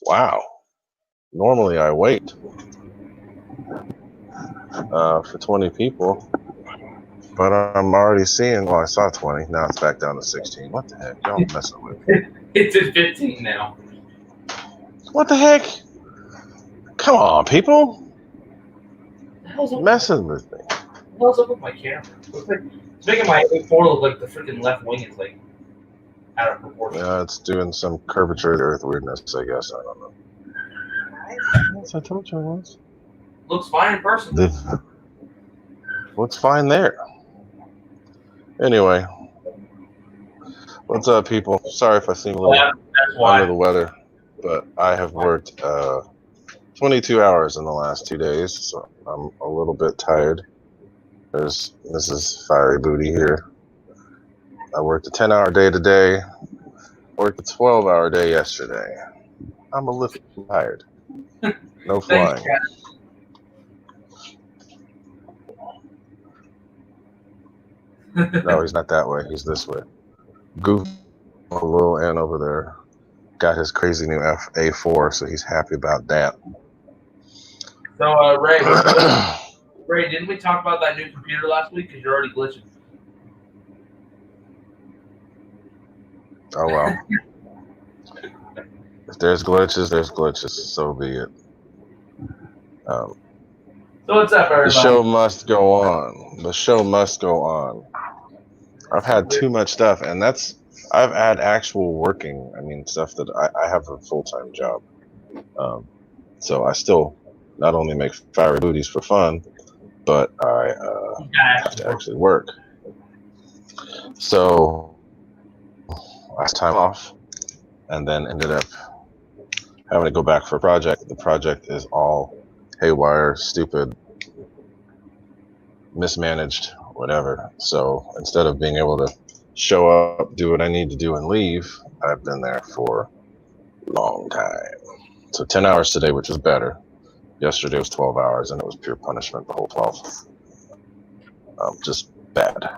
Wow. Normally I wait for 20 people, but I'm already seeing. Well, I saw 20. Now it's back down to 16. What the heck? Y'all messing with me? It's at 15 now. What the heck? Come on, people. What the hell's up Messing with me. What the hell's up with my camera? It's making my A4 look like the freaking left wing is like out of proportion. Yeah, it's doing some curvature of the earth weirdness, I guess. I don't know. Yes, I told you it was. Looks fine in person. What's fine there? Anyway, what's up, people? Sorry if I seem a little under the weather, but I have worked 22 hours in the last 2 days, so I'm a little bit tired. There's Mrs. Fiery Booty here. I worked a 10-hour day today, worked a 12-hour day yesterday. I'm a little tired. No flying. No, he's not that way. He's this way. Goof, a little N over there, got his crazy new A4, so he's happy about that. So, Ray, didn't we talk about that new computer last week? Because you're already glitching. Oh, well. If there's glitches, there's glitches. So be it. So what's up, everybody? The show must go on. The show must go on. I've had too much stuff, and I've had actual working. I mean, stuff that I have a full-time job. So I still not only make fiery booties for fun, but I have to actually work. So last time off, and then ended up having to go back for a project. The project is all haywire, stupid, mismanaged, whatever. So instead of being able to show up, do what I need to do, and leave, I've been there for a long time. So 10 hours today, which is better. Yesterday was 12 hours, and it was pure punishment, the whole 12. Just bad.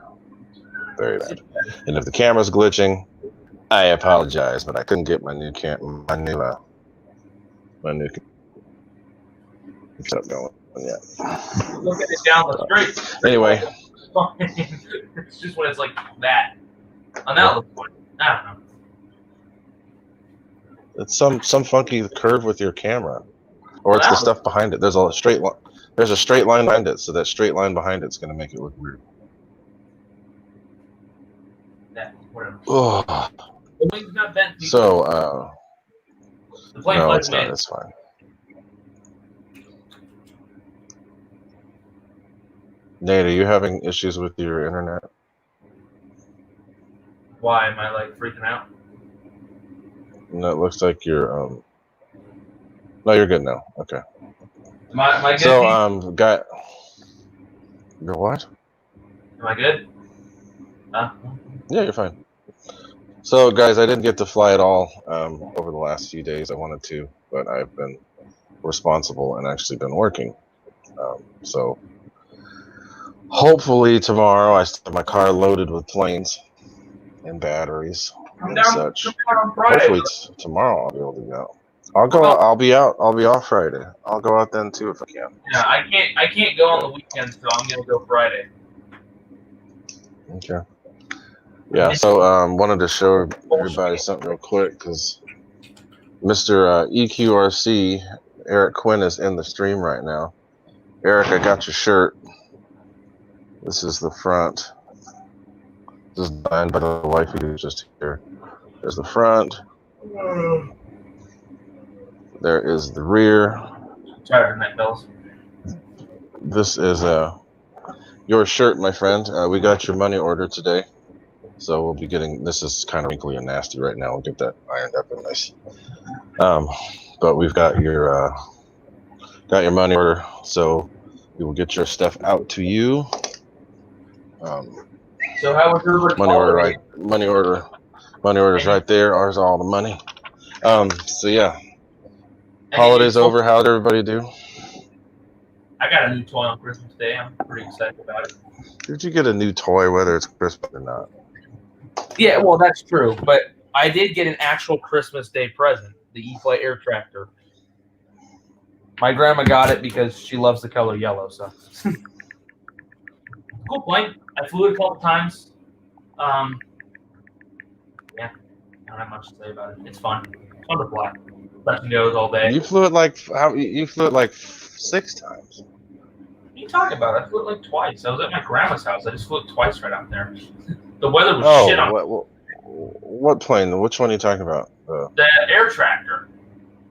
Very bad. And if the camera's glitching, I apologize, but I couldn't get my new setup going yet. Look at it down the street. Anyway. It's just when it's like that. On that looks funny. I don't know. It's some funky curve with your camera, or it's the stuff behind it. There's a straight line. There's a straight line behind it, so that straight line behind it's going to make it look weird. Oh. The wing's not bent. So, no, it's not. It's fine. Nate, are you having issues with your internet? Why am I like freaking out? No, it looks like you're no, you're good now. Okay. Am I good? So you're what? Am I good? Yeah, you're fine. So guys, I didn't get to fly at all over the last few days. I wanted to, but I've been responsible and actually been working. So hopefully tomorrow I still have my car loaded with planes and batteries and such. Hopefully tomorrow I'll be able to go. I'll go out. I'll be out. I'll be off Friday. I'll go out then too if I can. Yeah, I can't go on the weekend, so I'm gonna go Friday. Okay. Yeah. So wanted to show everybody something real quick because Mr. EQRC Eric Quinn is in the stream right now. Eric, I got your shirt. This is the front. This is designed by the wifey who's just here. There's the front. There is the rear. Tired tonight, fellas. This is your shirt, my friend. We got your money order today, so we'll be getting. This is kind of wrinkly and nasty right now. We'll get that ironed up and nice. But we've got your money order, so we will get your stuff out to you. So how was your money order? Right, money order's right there. Ours all the money. So yeah. Holidays over. How did everybody do? I got a new toy on Christmas Day. I'm pretty excited about it. Did you get a new toy, whether it's Christmas or not? Yeah, well, that's true. But I did get an actual Christmas Day present. the E-Flight air tractor. My grandma got it because she loves the color yellow. So cool plane. I flew it a couple times. Yeah, I don't have much to say about it. It's fun. It's fun to fly. Let me nose all day. You flew it like how? You flew it like 6 times. What are you talking about? I flew it like twice. I was at my grandma's house. I just flew it twice right out there. The weather was shit on what plane? Which one are you talking about? the air tractor.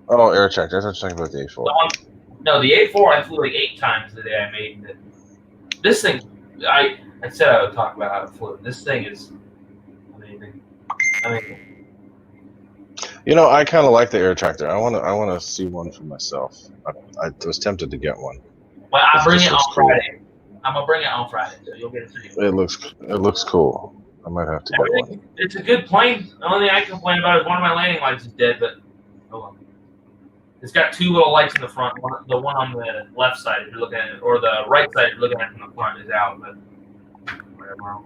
Oh, air tractor. I thought you were talking about the A4. No, the A4 I flew like 8 times the day I made it. This thing, I said I would talk about how it flew. This thing is amazing. You know, I kind of like the air tractor. I want to see one for myself. I was tempted to get one. Well, I'll bring it on Friday. I'm gonna bring it on Friday, so you'll get to see it. It looks cool. I might have to get one. It's a good plane. The only thing I complain about is one of my landing lights is dead, but oh well. It's got 2 little lights in the front. The one on the left side, if you're looking at it, or the right side, if you're looking at it from the front, is out. But whatever.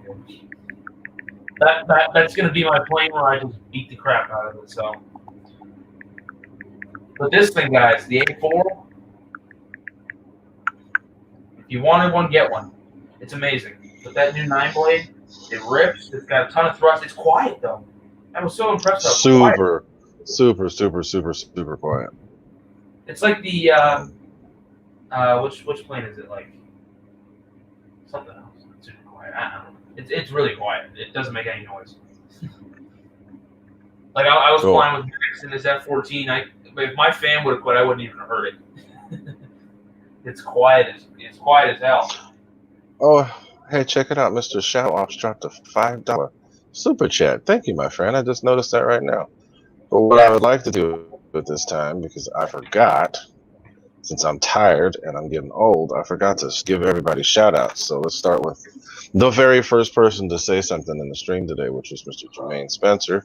That's gonna be my plane where I just beat the crap out of it. So, but this thing, guys, the A4. If you wanted one, get one. It's amazing. But that new 9 blade, it rips. It's got a ton of thrust. It's quiet though. I was so impressed. Super quiet. It's like the which plane is it like? Something else. It's super quiet. I don't know. It's really quiet. It doesn't make any noise. Like I was flying with Max in this F-14. If my fan would have quit, I wouldn't even have heard it. It's quiet as hell. Oh, hey, check it out. Mr. Shout-Offs dropped a $5 super chat. Thank you, my friend. I just noticed that right now. But what I would like to do at this time, because I forgot, since I'm tired and I'm getting old, I forgot to give everybody shout-outs. So let's start with the very first person to say something in the stream today, which was Mr. Jermaine Spencer.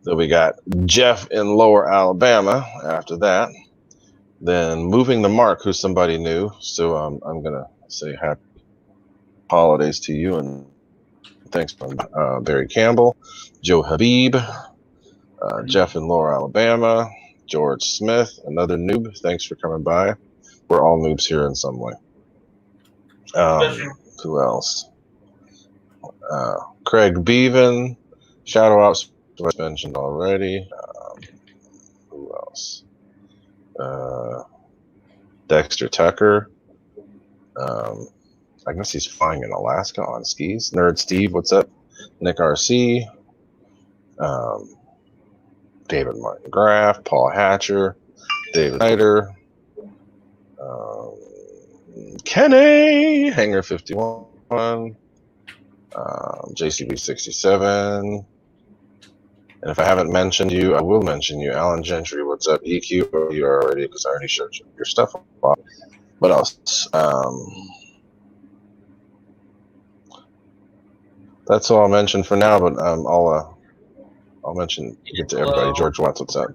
Then we got Jeff in Lower Alabama after that. Then moving to Mark, who's somebody new. So I'm going to say happy holidays to you, and thanks from Barry Campbell, Joe Habib, Jeff in Lower Alabama, George Smith, another noob. Thanks for coming by. We're all noobs here in some way. Who else? Craig Beaven, Shadow Ops, I mentioned already. Who else? Dexter Tucker. I guess he's flying in Alaska on skis. Nerd Steve, what's up? Nick RC. David Martin Graff, Paul Hatcher, David Snyder, Kenny, Hanger 51, JCB 67. And if I haven't mentioned you, I will mention you. Alan Gentry, what's up? EQ, you already, because I already showed you your stuff. What else? That's all I'll mention for now, but I'll mention, get to everybody. George Watts, what's up?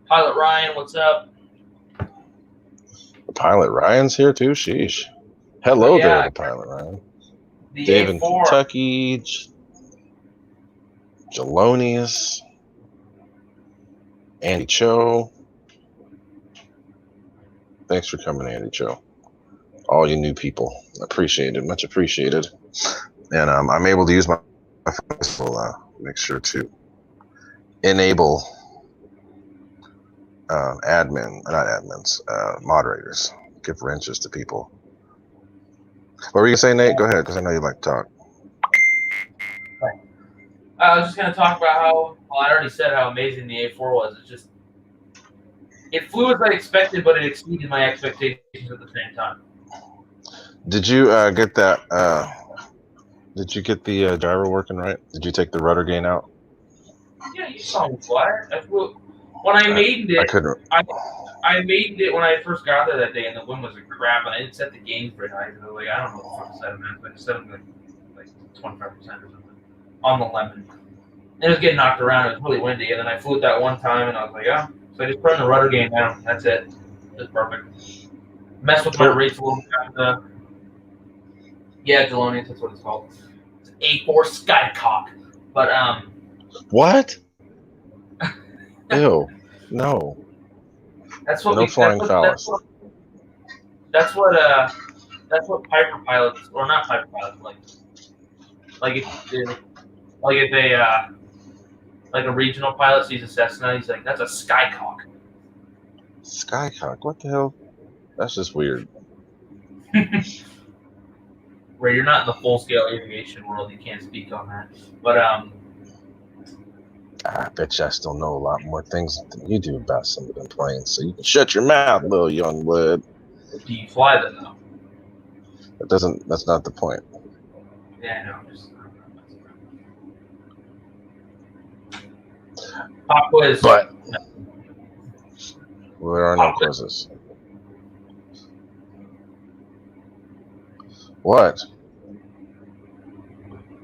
Pilot Ryan, what's up? The Pilot Ryan's here too? Sheesh. Hello there, the Pilot Ryan. Dave in Kentucky. Jelonius. Andy Cho. Thanks for coming, Andy Cho. All you new people. Appreciated. Much appreciated. And I'm able to use my phone, so make sure to enable moderators. Give wrenches to people. What were you saying, Nate? Go ahead, because I know you like to talk. I was just going to talk about how, well, I already said how amazing the A4 was. It's just, it flew as I expected, but it exceeded my expectations at the same time. Did you get that? Did you get the gyro working right? Did you take the rudder gain out? Yeah, you saw me fly. When I maidened it, I maidened it when I first got there that day, and the wind was a crap, and I didn't set the gains very high. Because like, I don't know what the fuck set them at, but I set them like 25% or something on the lemon. And it was getting knocked around. It was really windy, and then I flew it that one time, and I was like, oh. So I just put the rudder gain down. That's it. It's perfect. Mess with my rates a little bit. Yeah, Jelonius, that's what it's called. It's A4 Skycock. But What? Ew. No. That's what no flying phallus. That's what Piper pilots, or not Piper pilots, like if a regional pilot sees a Cessna, he's like, that's a Skycock. Skycock? What the hell? That's just weird. Where you're not in the full-scale aviation world, you can't speak on that. But I bet you I still know a lot more things than you do about some of them planes. So you can shut your mouth, little young lad. Do you fly them though? That's not the point. Yeah, no, pop quiz. But there are no quizzes. What?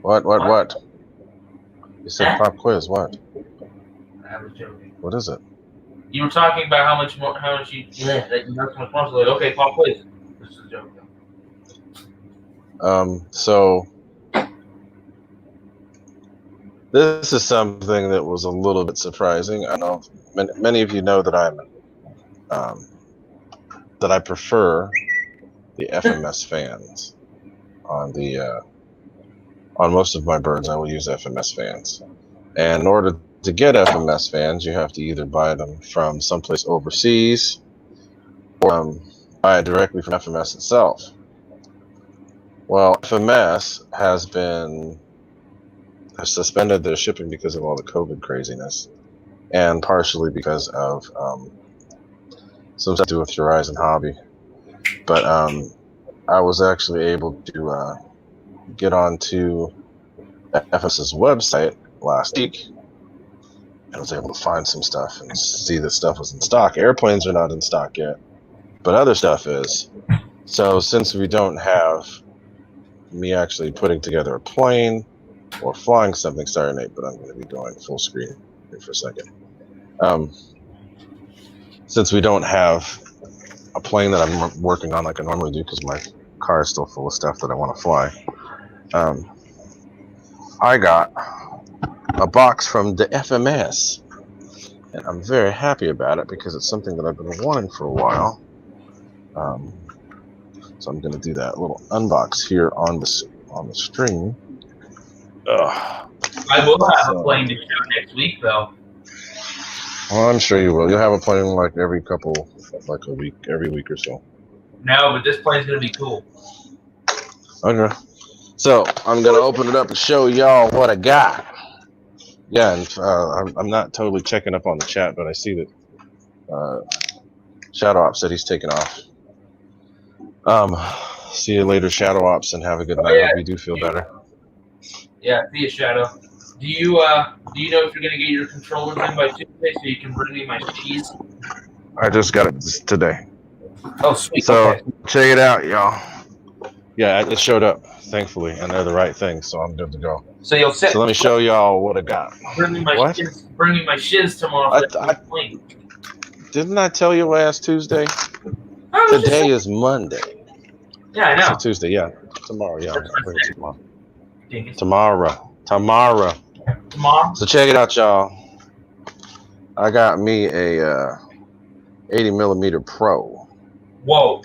What? You said pop quiz. What? I was joking. What is it? You were talking about how much you know so much more. So like, okay, pop quiz. This is a joke. So this is something that was a little bit surprising. I know many of you know that that I prefer the FMS fans on most of my birds. I will use FMS fans, and in order to get FMS fans, you have to either buy them from someplace overseas or buy it directly from FMS itself. Well, FMS has suspended their shipping because of all the COVID craziness, and partially because of some stuff to do with Horizon Hobby. But I was actually able to get onto FMS's website last week, and I was able to find some stuff and see that stuff was in stock. Airplanes are not in stock yet, but other stuff is. So since we don't have me actually putting together a plane or flying something, sorry Nate, but I'm going to be going full screen for a second. Since we don't have a plane that I'm working on like I normally do, because my car is still full of stuff that I want to fly, I got a box from the FMS, and I'm very happy about it because it's something that I've been wanting for a while. So I'm going to do that little unbox here on the stream. I will have a plane to show next week, though. Well, I'm sure you will. You'll have a plane like every week or so. No, but this plane's going to be cool. Okay. So I'm going to open it up and show y'all what I got. Yeah, and I'm not totally checking up on the chat, but I see that Shadow Ops said he's taking off. See you later, Shadow Ops, and have a good night. Yeah. Hope you do feel better. Yeah, see you, Shadow. Do you know if you're gonna get your controllers in by Tuesday so you can bring me my cheese? I just got it today. Oh, sweet. So okay. Check it out, y'all. Yeah, it showed up, thankfully, and they're the right things, so I'm good to go. So you'll sit. So let me show y'all what I got. Bring me my shiz tomorrow. Didn't I tell you last Tuesday? Today is Monday. Yeah, I know. So Tuesday, yeah. Tomorrow, yeah. I'll bring it tomorrow. Tomorrow. So check it out, y'all. I got me a 80mm Pro. Whoa.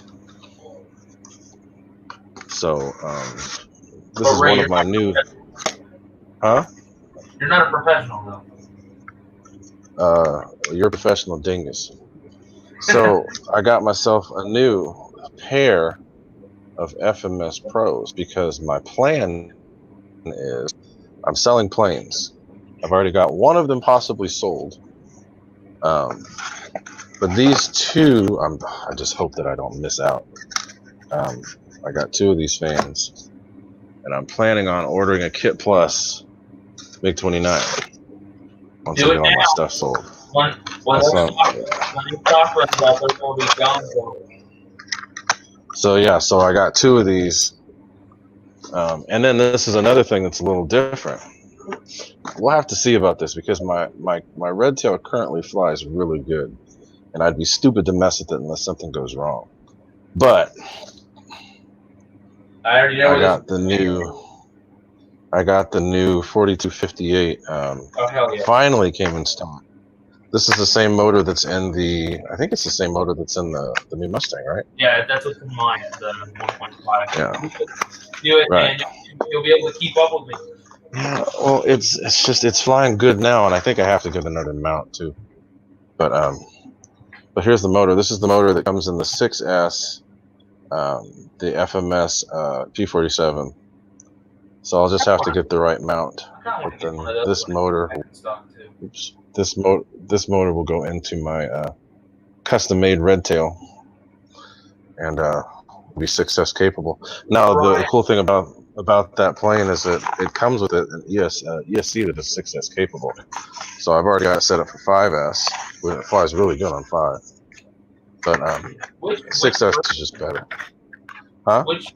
So this is one of my new. Huh? You're not a professional, though. You're a professional dingus. So I got myself a new pair of FMS Pros because my plan is I'm selling planes. I've already got one of them possibly sold. But these two, I just hope that I don't miss out. I got two of these fans, and I'm planning on ordering a Kit Plus MiG-29 once I get all my stuff sold. So yeah, so I got two of these, and then this is another thing that's a little different. We'll have to see about this because my red tail currently flies really good, and I'd be stupid to mess with it unless something goes wrong. But I already know. I got the new 4258. Oh hell yeah! Finally came in stock. This is the same motor that's in the. I think it's the same motor that's in the new Mustang, right? Yeah, that's what's in mine. The 1.5. Yeah. Do it, right. man. You'll be able to keep up with me. Yeah. Well, it's flying good now, and I think I have to get another mount too. But here's the motor. This is the motor that comes in the 6S, the FMS P47. So I'll just have to get the right mount. But then this motor, oops, this motor will go into my custom-made red tail, and will be 6S capable. Now the cool thing about that plane is that it comes with an ESC that is 6S capable. So I've already got it set up for 5S. It flies really good on 5. But 6S is just better. Huh? Which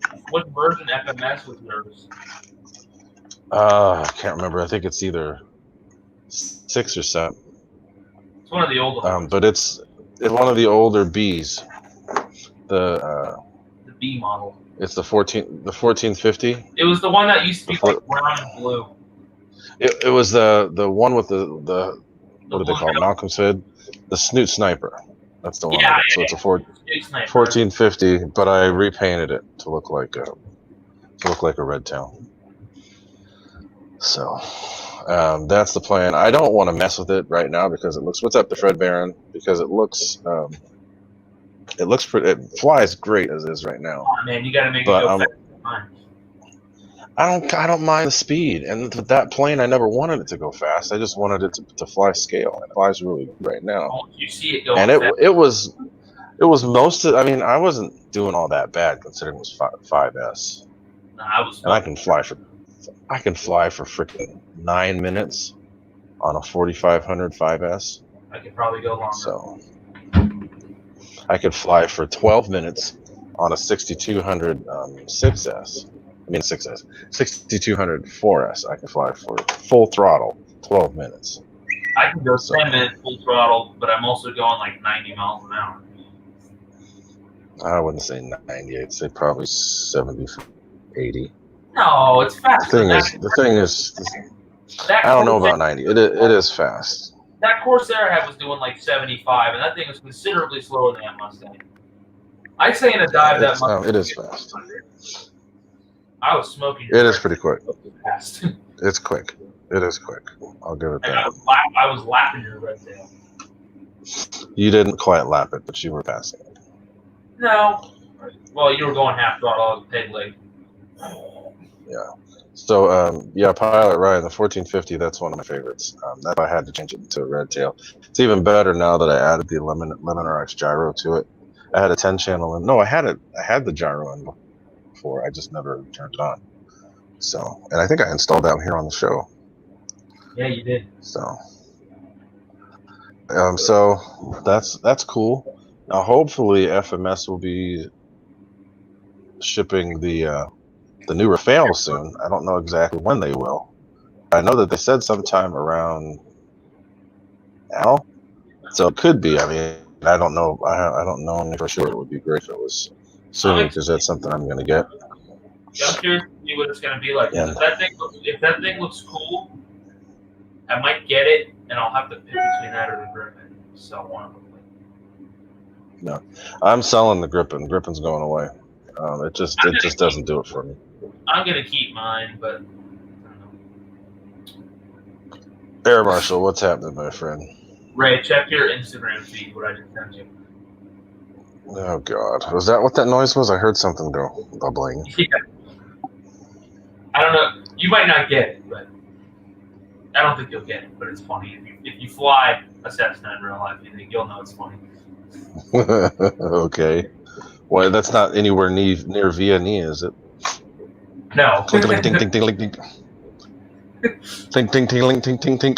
version FMS was yours? I can't remember. I think it's either 6 or 7. It's one of the older ones. But it's one of the older Bs. The B model. It's the 1450. It was the one that used to be like brown and blue. It was the one with the what do they call it? Malcolm said the Snoot Sniper. That's the one. Yeah, so it's a 1450, but I repainted it to look like a red tail. So that's the plan. I don't want to mess with it right now because it looks. What's up, the Fred Barron? Because it looks pretty. It flies great as is right now. Oh, man, you got to make it go fast. I don't mind the speed, and that plane I never wanted it to go fast. I just wanted it to fly scale, and it flies really good right now. Oh, you see it going and fast. it was most of. I mean, I wasn't doing all that bad considering it was 5S. And I can fly for freaking 9 minutes on a 4500 5S. I could probably go longer. So I could fly for 12 minutes on a 6200 6S. I mean 6S. 6200 4S. I can fly for full throttle 12 minutes. I can go 10 minutes full throttle, but I'm also going like 90 miles an hour. I wouldn't say 90. I'd say probably 70, 80. No, it's fast. The thing is, I don't know about 90. It is fast. That Corsair I had was doing like 75, and that thing was considerably slower than that Mustang. I'd say in a dive that Mustang. It is fast. I was smoking. It is pretty quick. Fast. It's quick. It is quick. I'll give it that. I was lapping your red tail. You didn't quite lap it, but you were passing it. No. Well, you were going half throttle, peg leg. Yeah. So, Pilot Ryan, the 1450, that's one of my favorites. That's why I had to change it to a red tail. It's even better now that I added the Liminar X gyro to it. I had a 10-channel in. No, I had the gyro in before. I just never turned it on. So, and I think I installed that here on the show. Yeah, you did. So that's cool. Now, hopefully, FMS will be shipping the new Rafale soon. I don't know exactly when they will. I know that they said sometime around now, so it could be. I mean, I don't know. I don't know for sure. It would be great if it was soon because that's something I'm going to get. I'm curious to see what it's going to be like. Yeah. If that thing looks cool, I might get it, and I'll have to pick between that or the Griffin. Sell one of them. No, I'm selling the Griffin. Griffin's going away. It just doesn't do it for me. I'm gonna keep mine, but I don't know. Air Marshal, what's happening, my friend? Ray, check your Instagram feed. What I just sent you. Oh God, was that what that noise was? I heard something go bubbling. Yeah. I don't know. You might not get it, but I don't think you'll get it. But it's funny if you fly a Cessna in real life, you'll know it's funny. Okay. Well, that's not anywhere near Vianney, is it? No. Clink, clink, ting, ting, ting, ting, ting. Ting, ting, ting, ting, ting, ting.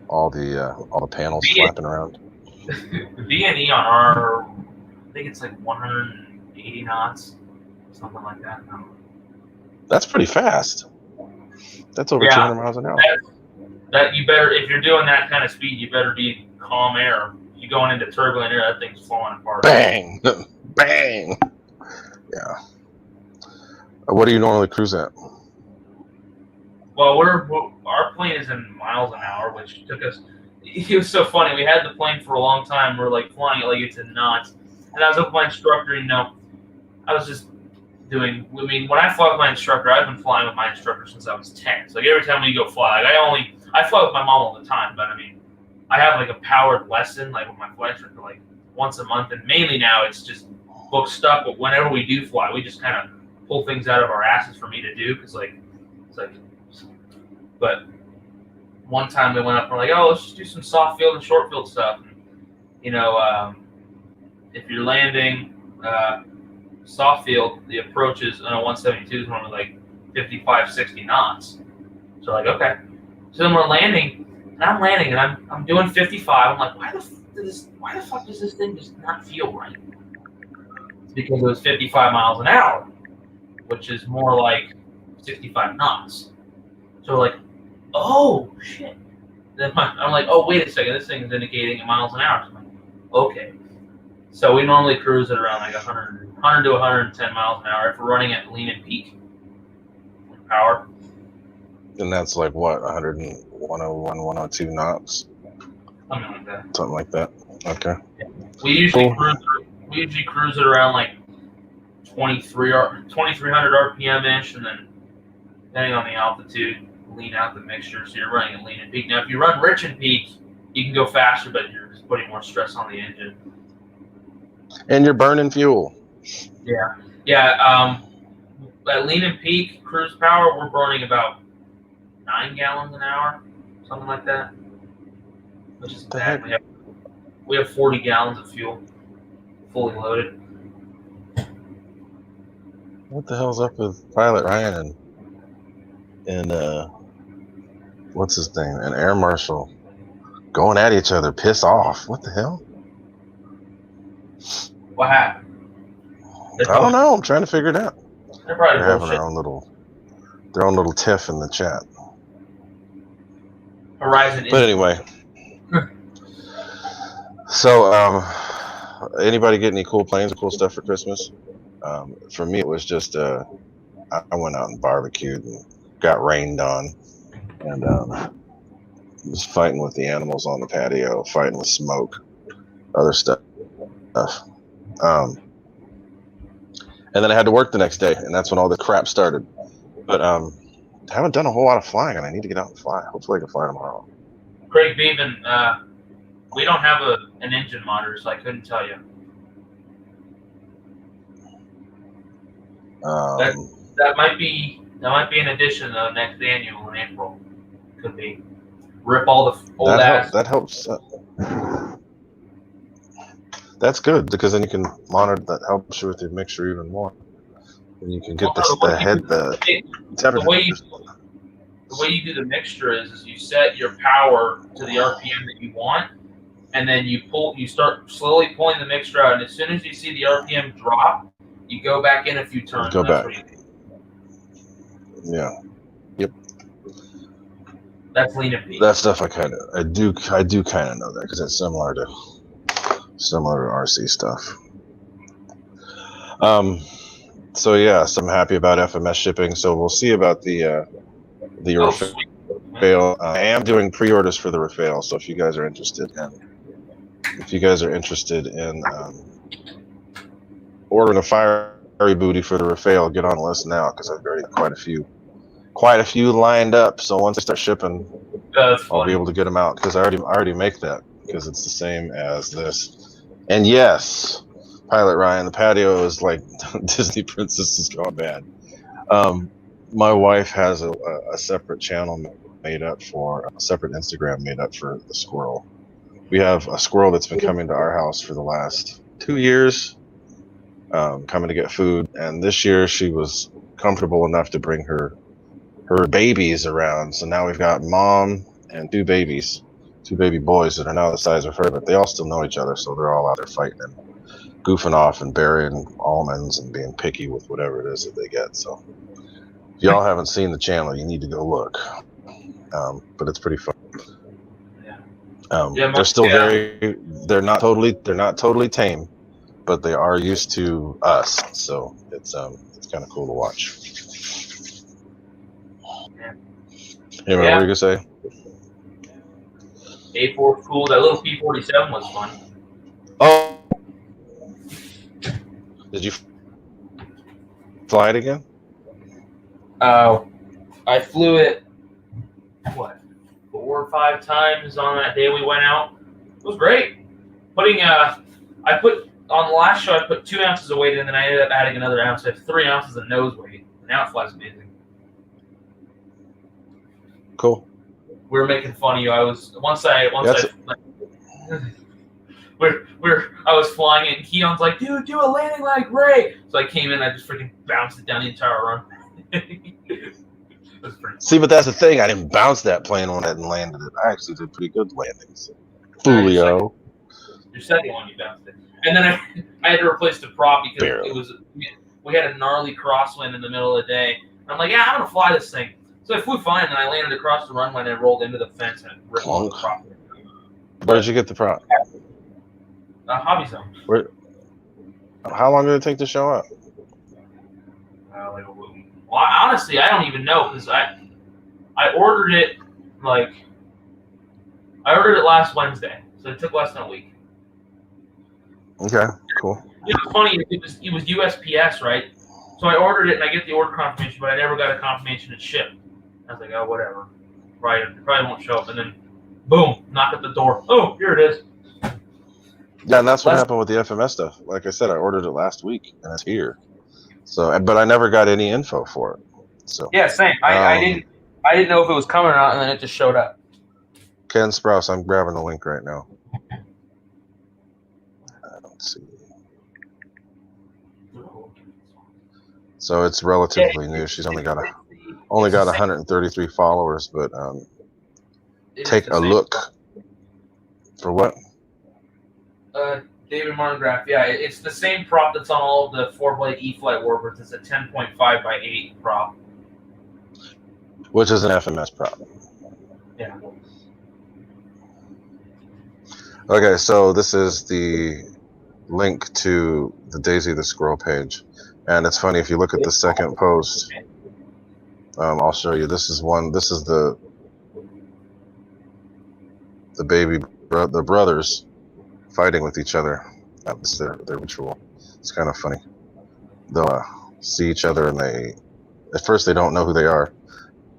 All the panels flapping around. Vianney on our, I think it's like 180 knots, something like that. No. That's pretty fast. That's over 200 miles an hour. That you better, if you're doing that kind of speed, you better be calm air. If you're going into turbulent air, that thing's falling apart. Bang! Bang! Yeah. What do you normally cruise at? Well, our plane is in miles an hour, which took us. It was so funny. We had the plane for a long time. We're like flying it like it's in knots, and I was with my instructor. I was just doing. I mean, when I fly with my instructor, I've been flying with my instructor since I was 10. So like every time we go fly, like I fly with my mom all the time, but I mean, I have like a powered lesson like with my flight instructor like once a month, and mainly now it's just book stuff. But whenever we do fly, we just kind of pull things out of our asses for me to do because like it's like. But one time we went up and we're like, oh, let's just do some soft field and short field stuff. And, if you're landing soft field, the approaches on a 172 is normally like 55, 60 knots. So like, okay. So then we're landing, and I'm doing 55. I'm like, why the fuck does this thing just not feel right? It's because it was 55 miles an hour, which is more like 65 knots. So like, oh shit. Then I'm like, oh wait a second, this thing is indicating miles an hour. So I'm like, okay. So we normally cruise at around like 100 to 110 miles an hour if we're running at lean and peak power. And that's like what, 101, 101, 102 knots? Something like that. Something like that. Okay. Yeah. We usually cruise at around like 2300 RPM ish, and then depending on the altitude, lean out the mixture, so you're running at lean and peak. Now, if you run rich and peak, you can go faster, but you're just putting more stress on the engine. And you're burning fuel. Yeah. At lean and peak cruise power, we're burning about 9 gallons an hour, something like that. Which is bad. We have 40 gallons of fuel, fully loaded. What the hell's up with Pilot Ryan and what's his name? And Air Marshal going at each other, piss off. What the hell? What happened? I don't know. I'm trying to figure it out. They're probably having their own little tiff in the chat. Horizon. But anyway. So, anybody get any cool planes or cool stuff for Christmas? For me, it was just I went out and barbecued and got rained on, and was fighting with the animals on the patio, fighting with smoke, other stuff. And then I had to work the next day, and that's when all the crap started. But I haven't done a whole lot of flying, and I need to get out and fly. Hopefully I can fly tomorrow. Craig Beeman, we don't have an engine monitor, so I couldn't tell you. That might be an addition to next annual in April. Could be. Rip all the old ass. That helps. That's good, because then you can monitor. That helps you with your mixture even more. And you can get the way you do the mixture is you set your power to the RPM that you want, and then you start slowly pulling the mixture out, and as soon as you see the RPM drop, you go back in a few turns. Go back. Yeah. Yep. That's lean and peak. That stuff I do kind of know that, because it's similar to RC stuff. So yeah, so I'm happy about FMS shipping. So we'll see about the Rafale. I am doing pre-orders for the Rafale. So if you guys are interested in ordering a fiery booty for the Rafale, get on the list now, because I've already got quite a few lined up. So once I start shipping, I'll be able to get them out, because I already make that, because it's the same as this. And yes, Pilot Ryan, the patio is like Disney Princess has gone bad. My wife has a separate channel made up for, a separate Instagram made up for the squirrel. We have a squirrel that's been coming to our house for the last 2 years, coming to get food. And this year she was comfortable enough to bring her babies around. So now we've got mom and 2 babies, 2 baby boys that are now the size of her, but they all still know each other. So they're all out there fighting and goofing off and burying almonds and being picky with whatever it is that they get. So if y'all haven't seen the channel, you need to go look. But it's pretty fun. They're still they're not totally tame, but they are used to us. So it's kind of cool to watch. Hey, what were you gonna say? A4 was cool. That little P-47 was fun. Oh, did you fly it again? I flew it 4 or 5 times on that day we went out. It was great. I put on the last show. I put 2 ounces of weight in, and then I ended up adding another ounce. I have 3 ounces of nose weight. Now it flies amazing. Cool. We were making fun of you. I was I was flying it, and Keon's like, "Dude, do a landing like Ray." So I came in, I just freaking bounced it down the entire run. See, but that's the thing. I didn't bounce that plane when I landed it. I actually did pretty good landings. Foolio. Your second one, you bounced it, and then I had to replace the prop because we had a gnarly crosswind in the middle of the day. And I'm like, yeah, I'm gonna fly this thing. So I flew fine, and I landed across the runway, and I rolled into the fence and ripped off the prop. Where did you get the prop? Hobby Zone. How long did it take to show up? Well, honestly, I don't even know because I ordered it last Wednesday, so it took less than a week. Okay, cool. It was funny. It was USPS, right? So I ordered it, and I get the order confirmation, but I never got a confirmation it's shipped. I was like, oh, whatever. Right, it probably won't show up. And then, boom, knock at the door. Oh, here it is. Yeah, and that's what happened with the FMS stuff. Like I said, I ordered it last week, and it's here. So, but I never got any info for it. So yeah, same. I didn't know if it was coming or not, and then it just showed up. Ken Sprouse, I'm grabbing the link right now. Let's see. So it's relatively new. She's only got 133 followers, but take a look. For what? David Martingraf. Yeah, it's the same prop that's on all of the 4-blade E-Flight Warbirds. It's a 10.5 by 8 prop. Which is an FMS prop. Yeah. Okay, so this is the link to the Daisy the Squirrel page. And it's funny, if you look at the second post, I'll show you. This is the the brothers fighting with each other. This is their ritual. It's kind of funny. They'll see each other, and at first they don't know who they are.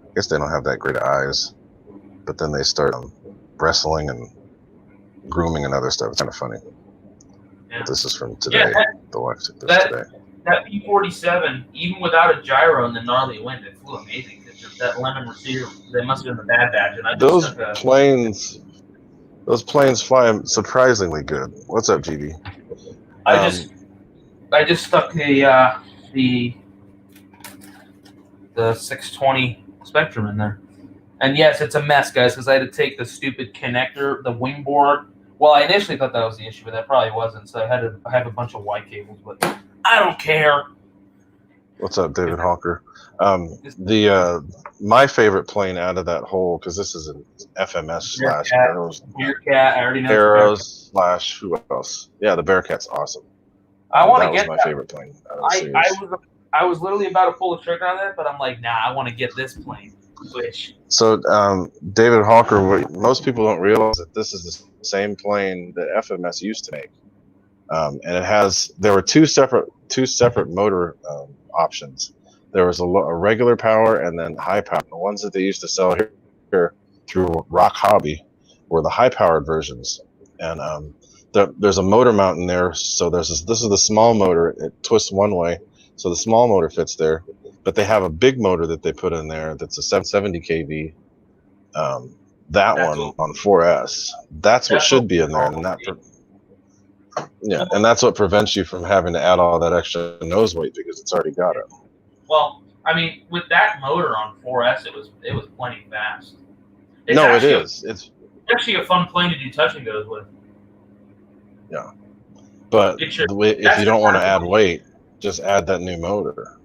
I guess they don't have that great eyes, but then they start wrestling and grooming and other stuff. It's kind of funny. Yeah. This is from today. That P-47, even without a gyro in the gnarly wind, it flew amazing. That lemon receiver, they must have been the bad batch. And those planes fly surprisingly good. What's up, GB? I just stuck the 620 Spectrum in there. And yes, it's a mess, guys, because I had to take the stupid connector, the wing board. Well, I initially thought that was the issue, but that probably wasn't. So I have a bunch of Y cables, but I don't care. What's up, David Hawker? My favorite plane out of that whole, because this is an FMS / Arrows. Bearcat, I already know. Arrows / who else? Yeah, the Bearcat's awesome. I want to get that. My favorite plane. I was literally about to pull the trigger on that, but I'm like, nah, I want to get this plane. So, David Hawker, most people don't realize that this is the same plane that FMS used to make, and there were two separate motor options. There was a regular power and then high power. The ones that they used to sell here through Rock Hobby were the high-powered versions, and there's a motor mount in there. So this is the small motor. It twists one way, so the small motor fits there. But they have a big motor that they put in there that's a 770 kV. On 4S. That's what should be in there, and and that's what prevents you from having to add all that extra nose weight because it's already got it. Well, I mean, with that motor on 4S, it was plenty fast. It's actually a fun plane to do touch and goes with. Yeah, but if you don't want to add weight, just add that new motor.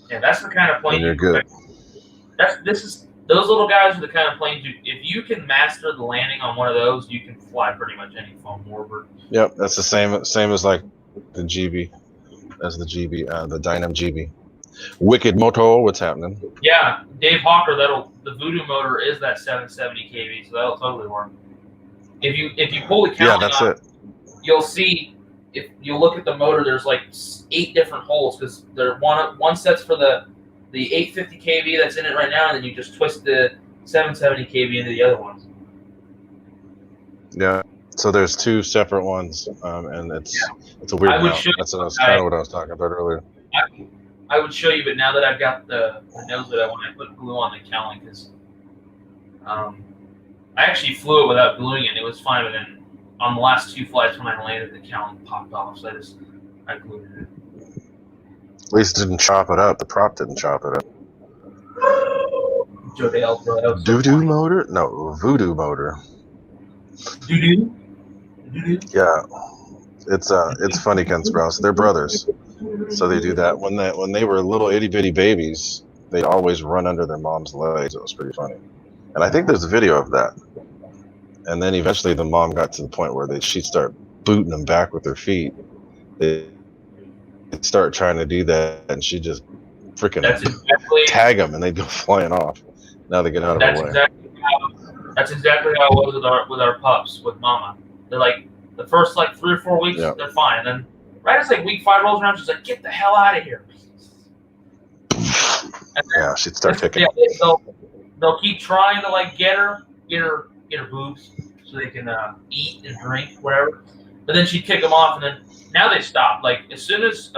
Yeah, that's the kind of plane you're good. Those little guys are the kind of planes if you can master the landing on one of those, you can fly pretty much any foam warbird. Yep, that's the same as like the GB, the Dynam GB. Wicked Moto, what's happening? Yeah, Dave Hawker. The Voodoo motor is that 770 kV, so that'll totally work. If you pull the cowling on it, you'll see. If you look at the motor, there's like 8 different holes because there one set's for the 850 kV that's in it right now, and then you just twist the 770 kV into the other ones. Yeah. So there's 2 separate ones, and it's a weird mount. That's kind of what I was talking about earlier. I would show you, but now that I've got the nose that I want, I put glue on the cowling because I actually flew it without gluing it. It was fine, but then on the last 2 flights when I landed, the cowling popped off, so I glued it. At least it didn't chop it up. The prop didn't chop it up. Doo-doo motor? No, voodoo motor. Doo-doo? Yeah. It's funny, Ken Sprouse. They're brothers. So they do that. When they were little itty-bitty babies, they'd always run under their mom's legs. It was pretty funny. And I think there's a video of that. And then eventually the mom got to the point where she'd start booting them back with her feet. They'd start trying to do that, and she'd just freaking tag them, and they'd go flying off. Now they get out of the way. That's exactly how it was with our pups, with Mama. They're like, the first 3 or 4 weeks, they're fine. And then right as week 5 rolls around, she's like, get the hell out of here. Yeah, she'd start kicking. Yeah, they'll keep trying to get her boobs so they can eat and drink, whatever. But then she'd kick them off, and then now they stop. As soon as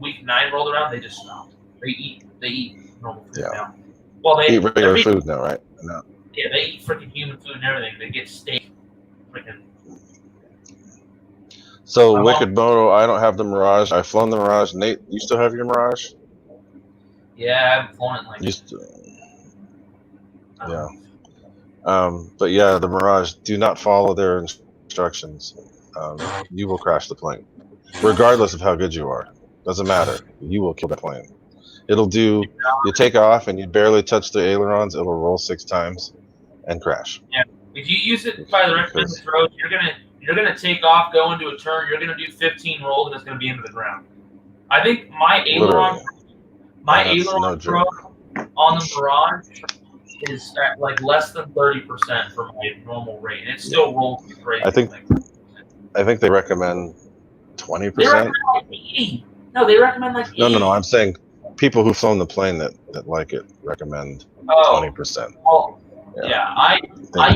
week 9 rolled around, they just stopped. They eat normal food now. Well, they eat regular food now, right? No. Yeah, they eat freaking human food and everything. They get steak, freaking. So Wicked Moto, I don't have the Mirage. I've flown the Mirage. Nate, you still have your Mirage? Yeah, I haven't flown it Yeah. But yeah, the Mirage, do not follow their instructions. You will crash the plane, regardless of how good you are. Doesn't matter. You will kill the plane. It'll do. You take off and you barely touch the ailerons. It'll roll 6 times and crash. Yeah. If you use it by the recommended road, you're gonna take off, go into a turn. You're gonna do 15 rolls, and it's gonna be into the ground. I think my aileron throw on the Mirage is at less than 30% for my normal rate, and it still rolls crazy. I think they recommend 20%. They recommend 80. No, they recommend 80. No. I'm saying people who've flown the plane that like it recommend 20%. Well, yeah. I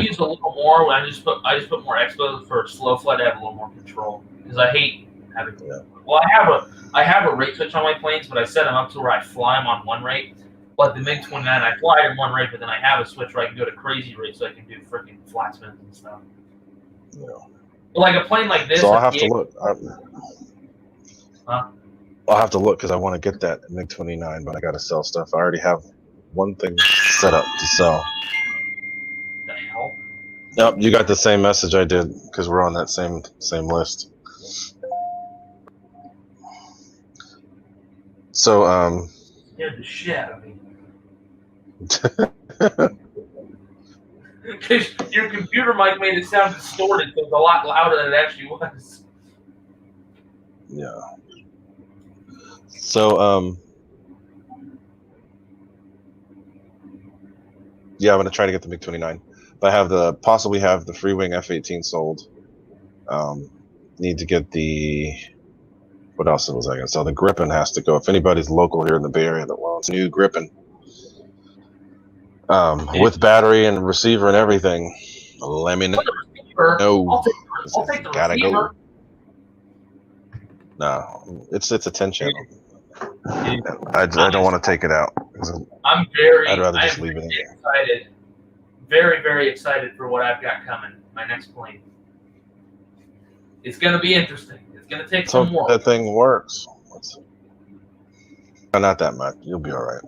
use a little more when I just put more expo for slow flight. I have a little more control because I hate having. Yeah. Well, I have a rate switch on my planes, but I set them up to where I fly them on one rate. But the MiG-29, I fly it in one rate, but then I have a switch where I can go to crazy rate so I can do freaking flat spins and stuff. Yeah. But a plane like this. So I'll have to look. I'll have to look because I want to get that MiG-29, but I got to sell stuff. I already have one thing set up to sell. The hell? Yep, you got the same message I did because we're on that same list. So scared the shit out of me. Because your computer mic made it sound distorted, so it was a lot louder than it actually was. Yeah. So yeah, I'm gonna try to get the MiG-29, but I possibly have the free wing F-18 sold. Need to get the. What else was I gonna sell? The Gripen has to go. If anybody's local here in the Bay Area that wants a new Gripen, with battery and receiver and everything, let me know. No, I'll take the gotta receiver. Go. No, it's a 10 channel. I don't want to take it out. I'd rather just leave it in there. Excited. Very, very excited for what I've got coming. My next plane. It's going to be interesting. It's going to take some work. That thing works. Not that much. You'll be all right.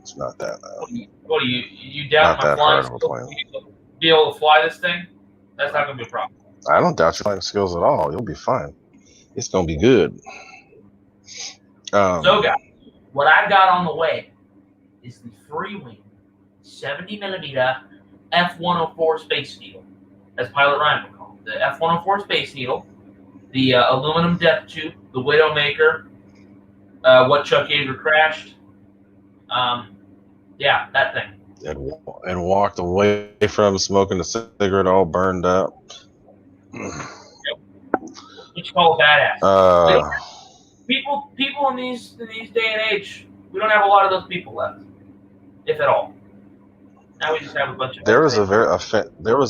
It's not that. What do you doubt my flying skills? Be able to fly this thing? That's not going to be a problem. I don't doubt your flying skills at all. You'll be fine. It's going to be good. So, guys, what I've got on the way is the free-wing 70mm F-104 Space Needle, as Pilot Ryan would call it. The F-104 Space Needle, the aluminum depth tube, the Widowmaker, What Chuck Yeager crashed. Yeah, that thing. And walked away from smoking a cigarette, all burned up. Yep. What you call a badass? People in these day and age, we don't have a lot of those people left, if at all. Now we just have a bunch of. There was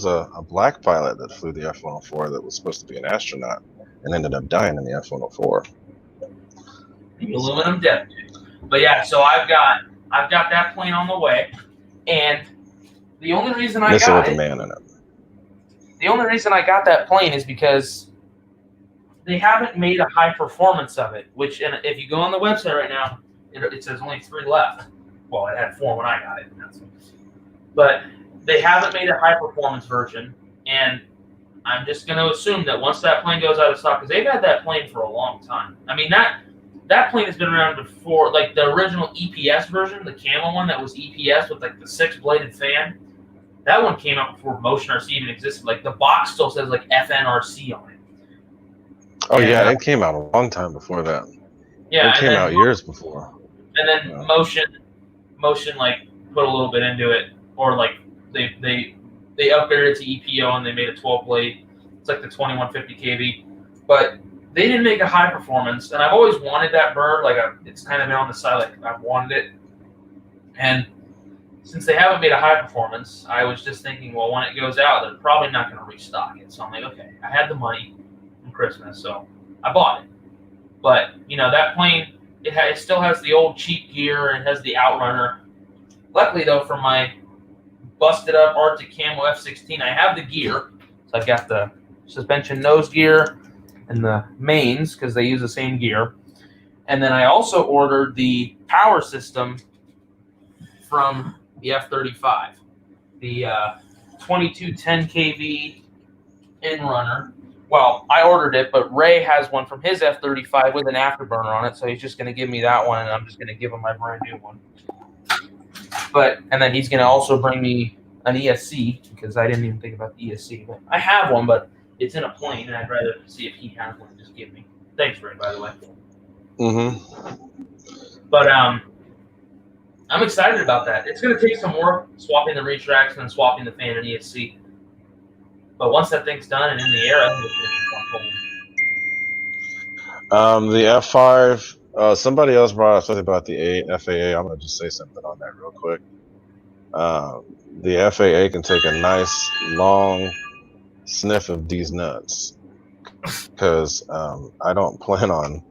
a black pilot that flew the F-104 that was supposed to be an astronaut and ended up dying in the F-104. The aluminum death. But yeah, so I've got that plane on the way, and the only reason I got it. Man in it. The only reason I got that plane is because they haven't made a high performance of it. Which, and if you go on the website right now, it says only 3 left. Well, it had 4 when I got it. But they haven't made a high performance version, and I'm just going to assume that once that plane goes out of stock, because they've had that plane for a long time. I mean, that plane has been around before, like the original EPS version, the Camel one that was EPS with like the 6-bladed fan. That one came out before Motion RC even existed. Like the box still says like FNRC on it. Oh, and, yeah, it came out a long time before that. Yeah, it came out years before. And then Motion like put a little bit into it, or like they upgraded it to EPO and they made a 12-blade. It's like the 2150 kV, but they didn't make a high performance. And I've always wanted that bird. Like it's kind of been on the side. Like I've wanted it, and since they haven't made a high performance, I was just thinking, well, when it goes out, they're probably not going to restock it. So I'm like, okay, I had the money from Christmas, so I bought it. But that plane, it still has the old cheap gear and it has the Outrunner. Luckily, though, for my busted up Arctic Camo F16, I have the gear. So I've got the suspension nose gear and the mains because they use the same gear. And then I also ordered the power system from the F-35, the 2210 kV in-runner. Well, I ordered it, but Ray has one from his F-35 with an afterburner on it, so he's just going to give me that one, and I'm just going to give him my brand new one. And then he's going to also bring me an ESC, because I didn't even think about the ESC. But I have one, but it's in a plane, and I'd rather see if he has one and just give me. Thanks, Ray, by the way. Mm-hmm. But I'm excited about that. It's going to take some work swapping the retracts and then swapping the fan and ESC. But once that thing's done and in the air, I think it's going to be fun. The F5, somebody else brought up something about the FAA. I'm going to just say something on that real quick. The FAA can take a nice, long sniff of these nuts. Because I don't plan on...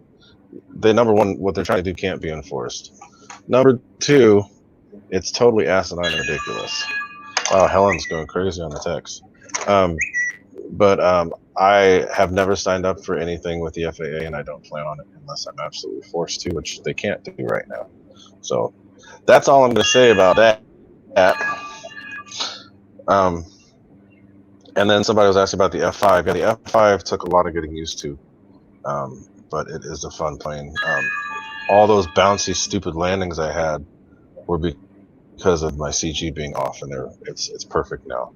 Number one, what they're trying to do can't be enforced. Number two, it's totally asinine and ridiculous. Wow, Helen's going crazy on the text. But I have never signed up for anything with the FAA, and I don't plan on it unless I'm absolutely forced to, which they can't do right now. So that's all I'm going to say about that. And then somebody was asking about the F5. Yeah, the F5 took a lot of getting used to, but it is a fun plane. All those bouncy, stupid landings I had were because of my CG being off, and it's perfect now.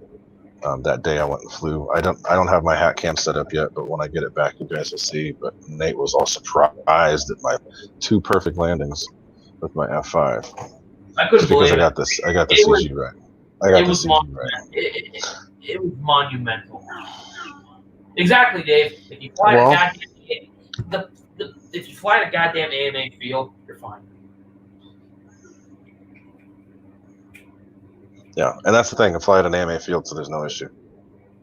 That day I went and flew. I don't have my hat cam set up yet, but when I get it back, you guys will see. But Nate was all surprised at my 2 perfect landings with my F5. I couldn't believe it. I got the CG right. It was monumental. Exactly, Dave. If you fly if you fly a goddamn AMA field, you're fine. Yeah, and that's the thing. I fly at an AMA field, so there's no issue.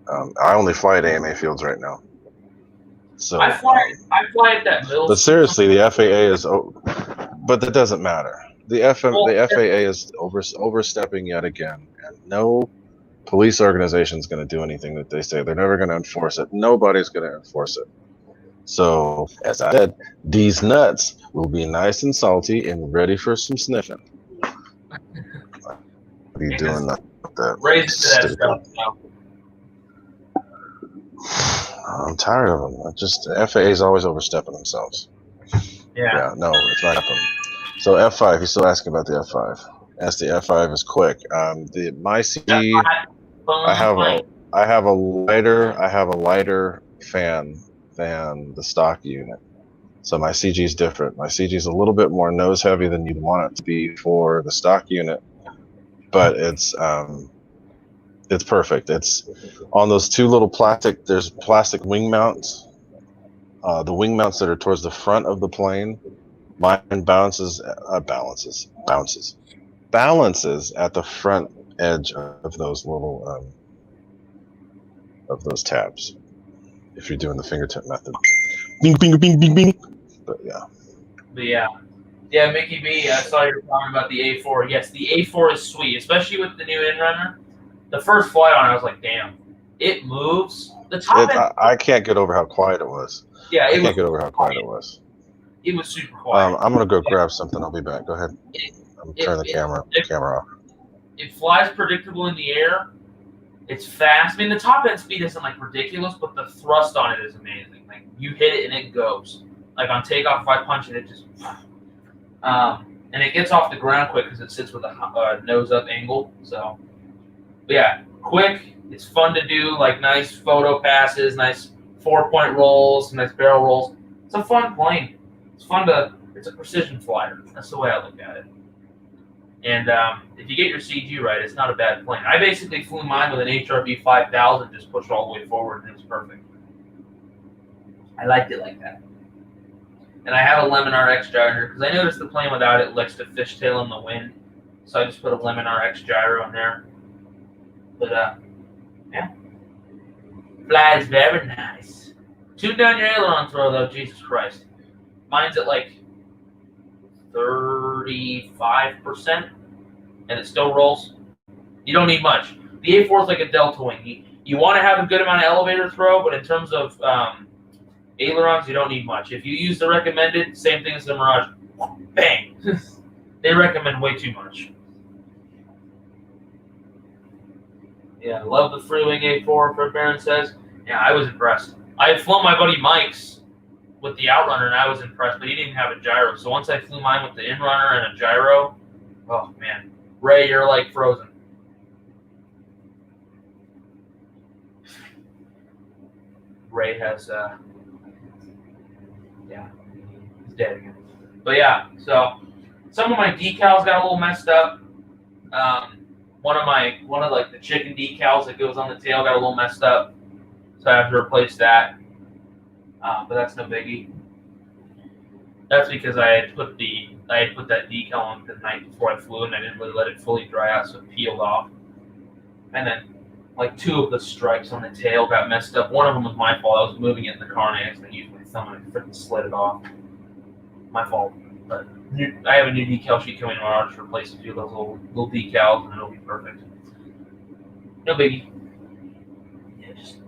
I only fly at AMA fields right now. So I fly at that middle. But seriously, the FAA is. But that doesn't matter. The FAA is overstepping yet again, and no police organization is going to do anything that they say. They're never going to enforce it. Nobody's going to enforce it. So, as I said, these nuts will be nice and salty and ready for some sniffing. What are you doing that? Raise it to that stuff now. I'm tired of them. The FAA is always overstepping themselves. Yeah. No, it's not happening. So F5, he's still asking about the F5. As the F5 is quick. My CG, I have a lighter fan than the stock unit. So my CG is different. My CG is a little bit more nose heavy than you'd want it to be for the stock unit, but it's perfect. It's on those two little there's plastic wing mounts. The wing mounts that are towards the front of the plane, mine balances at the front edge of those little of those tabs. If you're doing the fingertip method, bing, bing, bing, bing, bing. But yeah, Mickey B. I saw you were talking about the A4. Yes, the A4 is sweet, especially with the new Inrunner. The first flight on, I was like, damn, it moves. The top end. I can't get over how quiet it was. Yeah, I can't get over how quiet it was. It was super quiet. I'm gonna go grab something. I'll be back. Go ahead. I'm turning the camera off. It flies predictable in the air. It's fast. I mean, the top end speed isn't like ridiculous, but the thrust on it is amazing. Like you hit it and it goes. Like on takeoff, if I punch it just. And it gets off the ground quick because it sits with a nose up angle. So, but yeah, quick. It's fun to do. Like nice photo passes, nice 4-point rolls, nice barrel rolls. It's a fun plane. It's fun to. It's a precision flyer. That's the way I look at it. And if you get your CG right, it's not a bad plane. I basically flew mine with an HRV 5000, just pushed all the way forward, and it was perfect. I liked it like that. And I have a Lemon RX gyro because I noticed the plane without it likes to fishtail in the wind. So I just put a Lemon RX gyro in there. But, yeah. Flies very nice. Tune down your aileron throw, though. Jesus Christ. Mine's at like 35%, and it still rolls. You don't need much. The A4 is like a delta wing. You want to have a good amount of elevator throw, but in terms of ailerons, you don't need much. If you use the recommended, same thing as the Mirage. Bang! They recommend way too much. Yeah, I love the Freewing A4, Fred Barron says. Yeah, I was impressed. I had flown my buddy Mike's with the Outrunner, and I was impressed, but he didn't have a gyro. So once I flew mine with the Inrunner and a gyro, oh, man. Ray, you're like frozen. Ray has, yeah, he's dead again. But yeah, so some of my decals got a little messed up. One of like the chicken decals that goes on the tail got a little messed up, so I have to replace that. But that's no biggie. That's because I had put that decal on the night before I flew, and I didn't really let it fully dry out, so it peeled off. And then, like 2 of the stripes on the tail got messed up. One of them was my fault. I was moving it in the car, and I accidentally used my thumb and I freaking slid it off. My fault. But I have a new decal sheet coming in. I'll just replace a few of those little decals, and it'll be perfect. No biggie. Yeah, just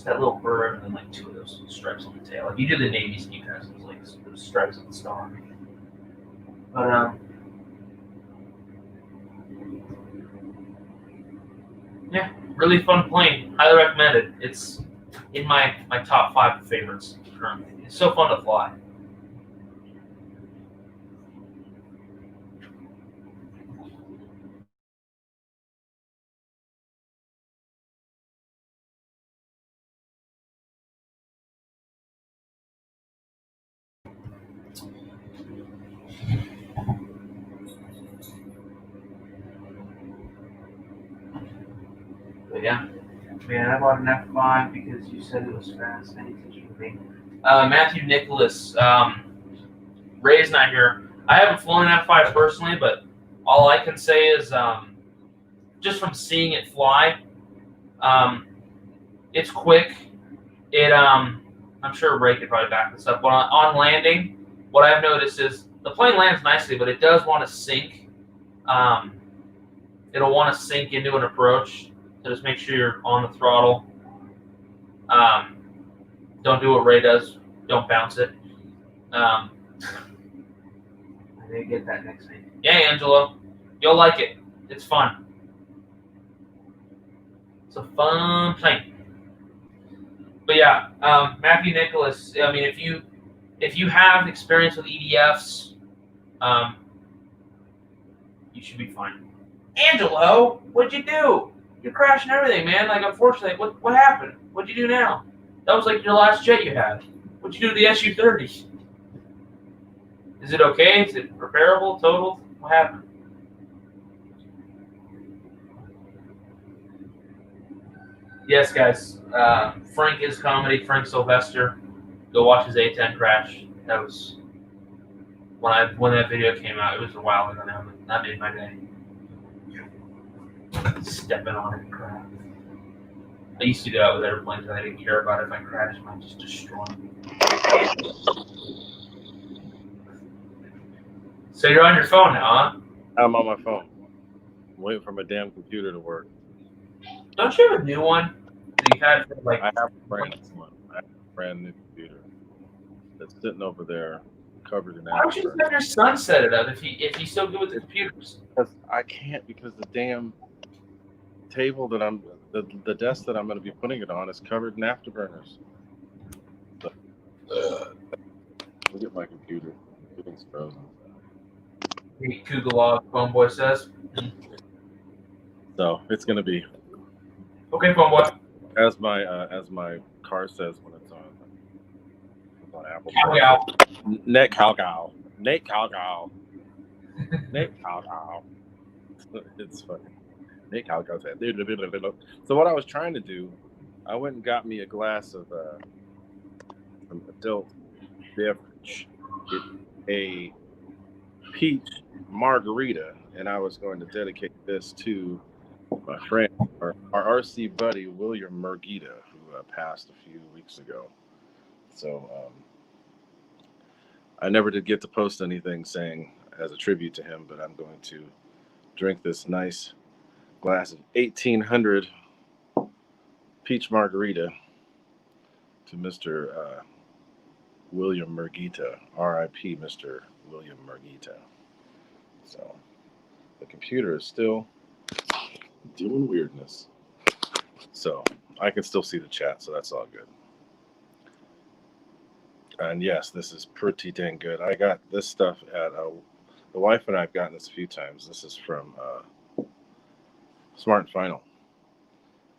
that little bird, and then like 2 of those stripes on the tail. Like you do the Navy ski pass, it's like those stripes on the star. But yeah, really fun plane. Highly recommended. It's in my top 5 favorites currently. It's so fun to fly. But yeah, man, I bought an F5 because you said it was fast. I need to keep me. Matthew Nicholas, Ray's not here. I haven't flown an F5 personally, but all I can say is just from seeing it fly, it's quick. I'm sure Ray could probably back this up. But on landing, what I've noticed is the plane lands nicely, but it does want to sink. It'll want to sink into an approach. So just make sure you're on the throttle. Don't do what Ray does. Don't bounce it. I didn't get that next thing. Yeah, Angelo. You'll like it. It's fun. It's a fun plane. But yeah, Matthew Nicholas, I mean, if you have experience with EDFs, you should be fine. Angelo, what'd you do? You're crashing everything, man. Like, unfortunately, what happened? What'd you do now? That was like your last jet you had. What'd you do to the SU-30? Is it okay? Is it repairable? Total? What happened? Yes, guys. Frank is comedy. Frank Sylvester. Go watch his A10 crash. That was when that video came out. It was a while ago now. That made my day. Stepping on it, crap. I used to do that with airplanes, and I didn't care about it. If I crashed, it might just destroy me. So you're on your phone now, huh? I'm on my phone. I'm waiting for my damn computer to work. Don't you have a new one that you've had for like? I have a brand new one. I have a brand new computer that's sitting over there, covered in. Why don't you just have your son set it up if he's so good with the computers? I can't because the damn table that the desk that I'm going to be putting it on is covered in afterburners. So, look at my computer. Everything's frozen. Cougar Log, Homeboy says. So it's going to be okay, Homeboy. As my car says when it's on Apple. Cow. Nate Calgow. It's funny. Nate Calgow said. So what I was trying to do, I went and got me a glass of an adult beverage, a peach margarita, and I was going to dedicate this to my friend, our RC buddy, William Murgita, who passed a few weeks ago. So I never did get to post anything saying as a tribute to him, but I'm going to drink this nice glass of 1800 peach margarita to Mr. William Murgita, R.I.P. Mr. William Murgita. So the computer is still doing weirdness. So I can still see the chat, so that's all good. And yes, this is pretty dang good. I got this stuff at the wife and I have gotten this a few times. This is from Smart and Final.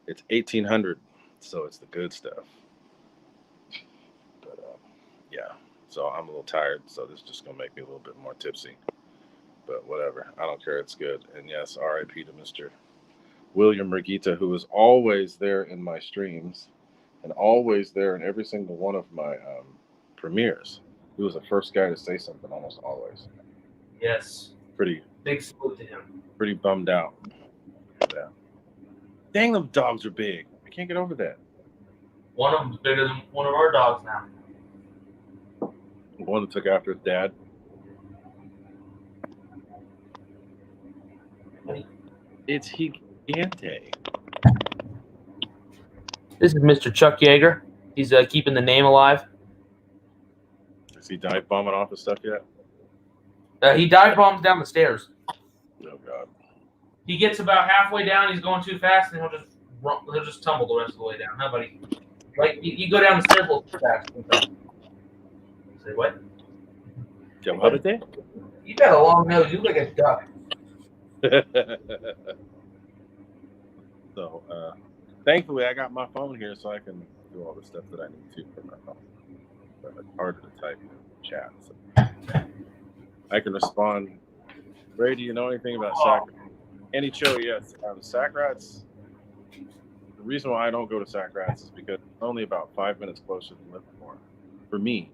It's 1800, so it's the good stuff. But yeah, so I'm a little tired, so this is just gonna make me a little bit more tipsy. But whatever, I don't care. It's good. And yes, R.I.P. to Mr. William Murgita, who is always there in my streams and always there in every single one of my premieres. He was the first guy to say something almost always. Yes. Pretty big salute to him. Pretty bummed out. Yeah. Dang, them dogs are big. I can't get over that. One of them's bigger than one of our dogs now. The one that took after his dad. It's Gigante. This is Mr. Chuck Yeager. He's keeping the name alive. Is he dive bombing off his stuff yet? He dive bombs down the stairs. Oh God. He gets about halfway down. He's going too fast, and he'll just tumble the rest of the way down. How about you go down the stairs a little too fast? Say what? You got a long nose. You look like a duck. So, thankfully, I got my phone here, so I can do all the stuff that I need to for my phone. But it's harder to type in the chat. So I can respond. Ray, do you know anything about Sac? Any show? Yes. Sac Rats. The reason why I don't go to Sac Rats is because it's only about 5 minutes closer than Livermore for me,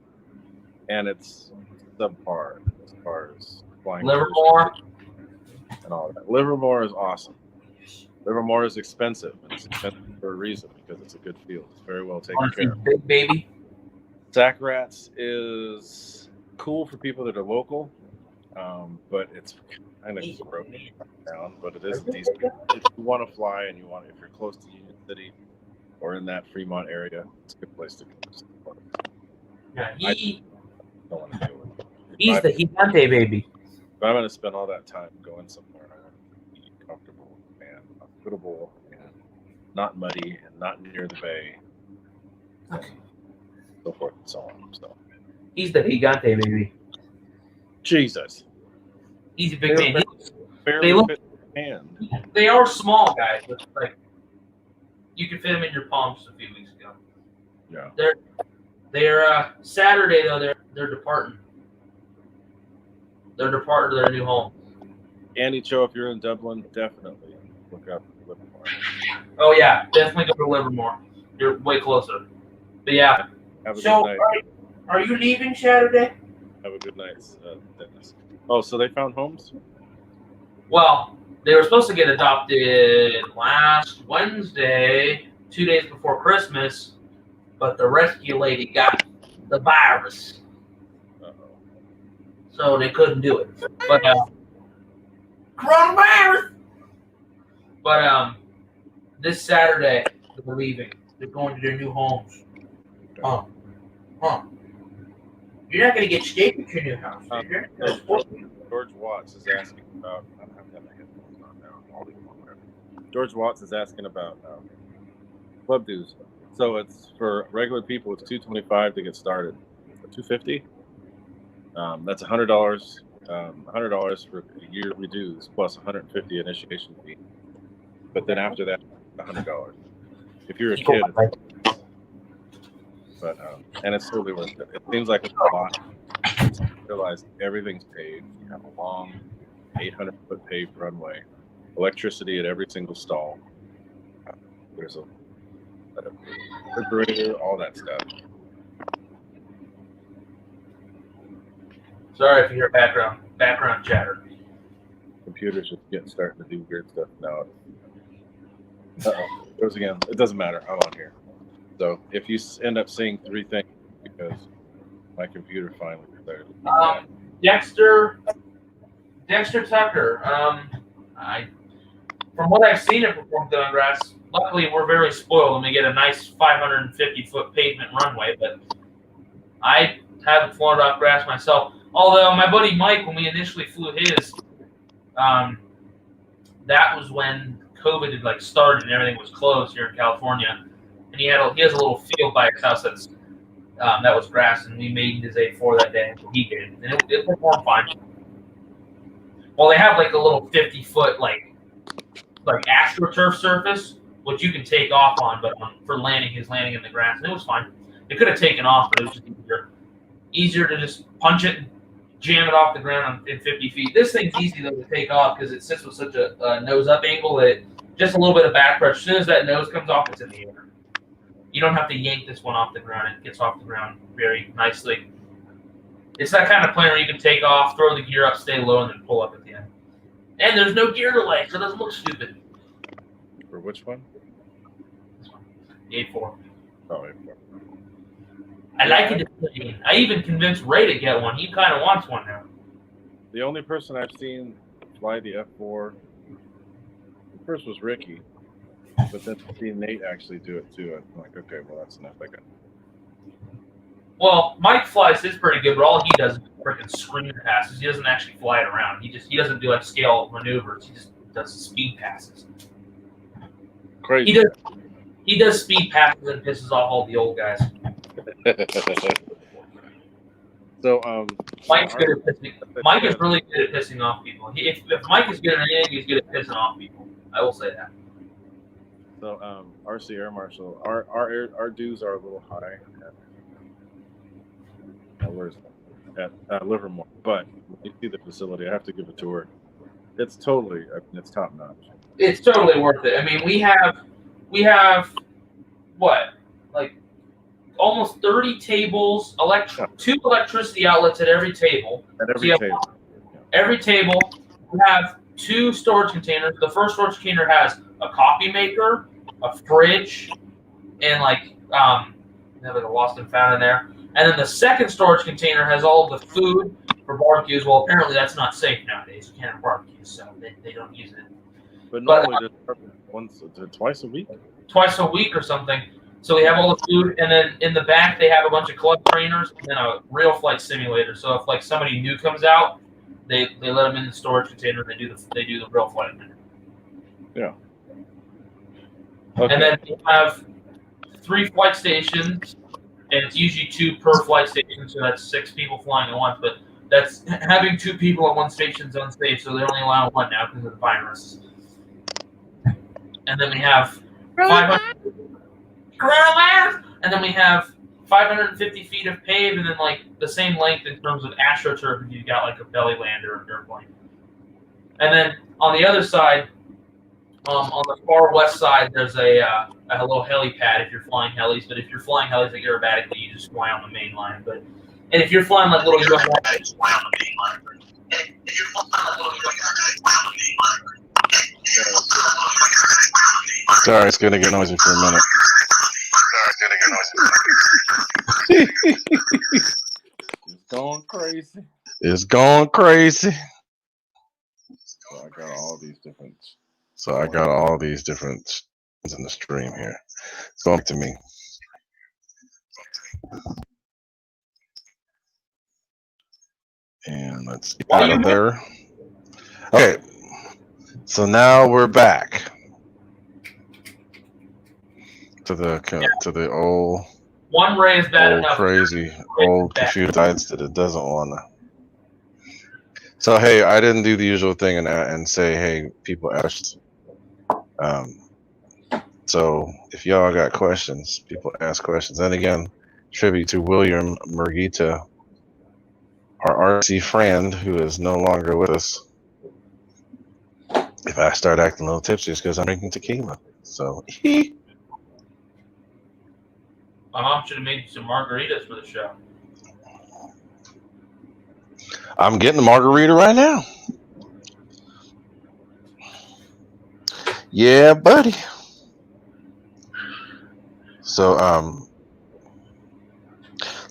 and it's subpar as far as flying. Livermore and all that. Livermore is awesome. Livermore is expensive, and it's expensive for a reason because it's a good field. It's very well taken care of. Big baby. Sac Rats is cool for people that are local, but it's kind of broken down. But it is decent. If you want to fly and if you're close to Union City or in that Fremont area, it's a good place to go. Yeah, I don't want to deal with it. He's the Gigante baby. If I'm going to spend all that time going somewhere, I want to be comfortable and hospitable and not muddy and not near the bay. Okay. So forth and so on. So he's the Gigante baby. Jesus. He's a big man. Hand. They are small guys, but like you can fit them in your palm just a few weeks ago. Yeah. They're Saturday though. They're departing. They're departing to their new home. Andy Cho, if you're in Dublin, definitely look up Livermore. Oh yeah, definitely go to Livermore. You're way closer. But yeah. Have a good night. Are you leaving Saturday? Have a good night, Dennis. Oh, so they found homes? Well, they were supposed to get adopted last Wednesday, 2 days before Christmas, but the rescue lady got the virus. Uh-oh. So they couldn't do it. But coronavirus. But this Saturday they're leaving. They're going to their new homes. Okay. You're not going to get steak at your new house. George Watts is asking about. I don't have that headphones on now. I'll leave them on whatever. George Watts is asking about club dues. So it's for regular people. It's $225 to get started. $250. That's $100. $100 for a yearly dues plus $150 initiation fee. But then after that, $100. If you're a kid. But and it's totally worth it. It seems like it's a lot. You realize everything's paved. You have a long 800-foot paved runway, electricity at every single stall. There's a refrigerator, all that stuff. Sorry if you hear background chatter. Computers just starting to do weird stuff now. Uh-oh. Goes again. It doesn't matter. I'm on here. So if you end up seeing 3 things, because my computer finally declared. Dexter Tucker. From what I've seen it perform on grass, luckily we're very spoiled and we get a nice 550-foot pavement runway. But I haven't flown off grass myself. Although my buddy Mike, when we initially flew his, that was when COVID had started and everything was closed here in California. And he has a little field by his house that was grass, and we made his A4 that day. He did, and it performed fine. Well, they have a little 50-foot AstroTurf surface, which you can take off on, but for landing, he's landing in the grass, and it was fine. It could have taken off, but it was just easier to just punch it and jam it off the ground in 50 feet. This thing's easy though to take off because it sits with such a nose-up angle that just a little bit of back pressure. As soon as that nose comes off, it's in the air. You don't have to yank this one off the ground. It gets off the ground very nicely. It's that kind of plane where you can take off, throw the gear up, stay low, and then pull up at the end. And there's no gear delay, so it doesn't look stupid. For which one? This one. The A4. Oh, A4. I like it. I even convinced Ray to get one. He kind of wants one now. The only person I've seen fly the F4, the first was Ricky. But then see Nate actually do it too. I'm like, okay, well that's enough. I got. Well, Mike flies his pretty good, but all he does is freaking screen passes. He doesn't actually fly it around. He doesn't do scale maneuvers. He just does speed passes. Crazy. He does speed passes and pisses off all the old guys. So Mike's good at pissing. Mike is really good at pissing off people. If Mike is good at anything, he's good at pissing off people. I will say that. So, RC Air Marshal, our dues are a little high at Livermore, but when you see the facility, I have to give a tour. It's it's top notch. It's totally worth it. I mean, we have what, almost 30 tables, 2 electricity outlets at every table. At every table. Every table, we have 2 storage containers. The first storage container has a coffee maker, a fridge, and we have a lost and found in there. And then the second storage container has all of the food for barbecues. Well, apparently that's not safe nowadays. You can't have barbecues, so they don't use it. But normally twice a week? Twice a week or something. So we have all the food, and then in the back they have a bunch of club trainers and then a real flight simulator. So if somebody new comes out, they let them in the storage container and they do the real flight. Yeah. Okay. And then we have 3 flight stations, and it's usually 2 per flight station, so that's 6 people flying at once. But that's having 2 people at one station is unsafe, so they're only allowing 1 now because of the virus. And then we have 500 coronavirus, and then we have 550 feet of paved, and then like the same length in terms of astroturf if you've got like a belly land or an airplane. And then on the other side, on the far west side, there's a little helipad if you're flying helis. But if you're flying helis like aerobatically, you just fly on the main line. And if you're flying like little young Sorry, it's gonna get noisy for a minute. It's going crazy. It's going crazy. So I got all these different in the stream here. It's going to me. And let's get out of there. Okay. So now we're back to the old one ray is bad enough. Crazy old computer sites that it doesn't want to. So hey, I didn't do the usual thing and say, hey, people asked. So if y'all got questions, people ask questions. And again, tribute to William Murgita, our RC friend who is no longer with us. If I start acting a little tipsy, it's because I'm drinking tequila. So my mom should have made some margaritas for the show. I'm getting a margarita right now. Yeah, buddy. So,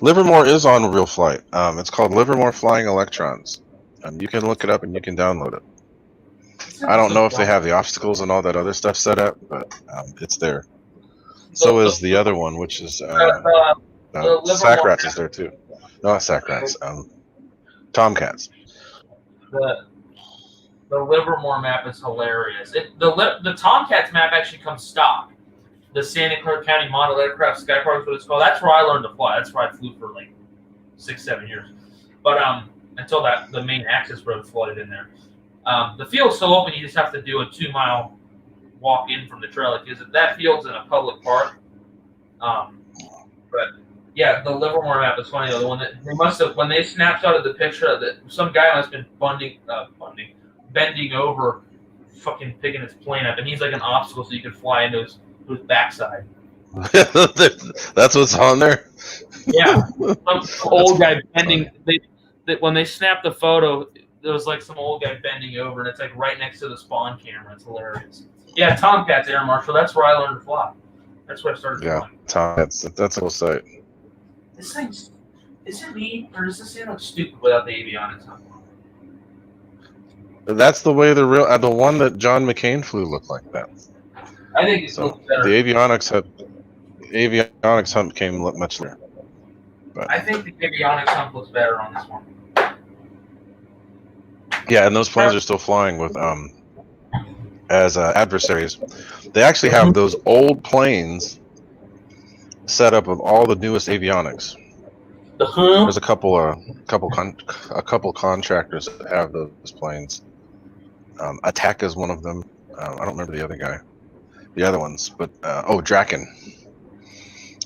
Livermore is on Real Flight. It's called Livermore Flying Electrons. You can look it up and you can download it. I don't know if they have the obstacles and all that other stuff set up, but it's there. So is the other one, which is Sack Rats is there too. No, not Sack Rats. Tomcats. The Livermore map is hilarious. The Tomcats map actually comes stock. The Santa Clara County Model Aircraft Sky Park is what it's called. That's where I learned to fly. That's where I flew for like 6-7 years. But until the main access road flooded in there. The field's so open, you just have to do a 2-mile walk in from the trailer because that field's in a public park. But yeah, the Livermore map is funny though. The one that they must have when they snapshotted the picture that some guy must have been bending over, fucking picking his plane up, and he's like an obstacle so you can fly into his backside. That's what's on there. Yeah, some old guy bending. When they snapped the photo, there was like some old guy bending over, and it's like right next to the spawn camera. It's hilarious. Yeah, Tomcats Air Marshal. That's where I learned to fly. That's where I started flying. Yeah, Tomcats. That's a cool site. This thing's, is it me, or does this thing look stupid without the avionics on? That's the way the one that John McCain flew looked like that. I think it looks better. The avionics hump came much later. But I think the avionics hump looks better on this one. Yeah, and those planes are still flying with as adversaries. They actually have those old planes set up with all the newest avionics. There's a couple contractors that have those planes. Attack is one of them. I don't remember the other ones, but Draken.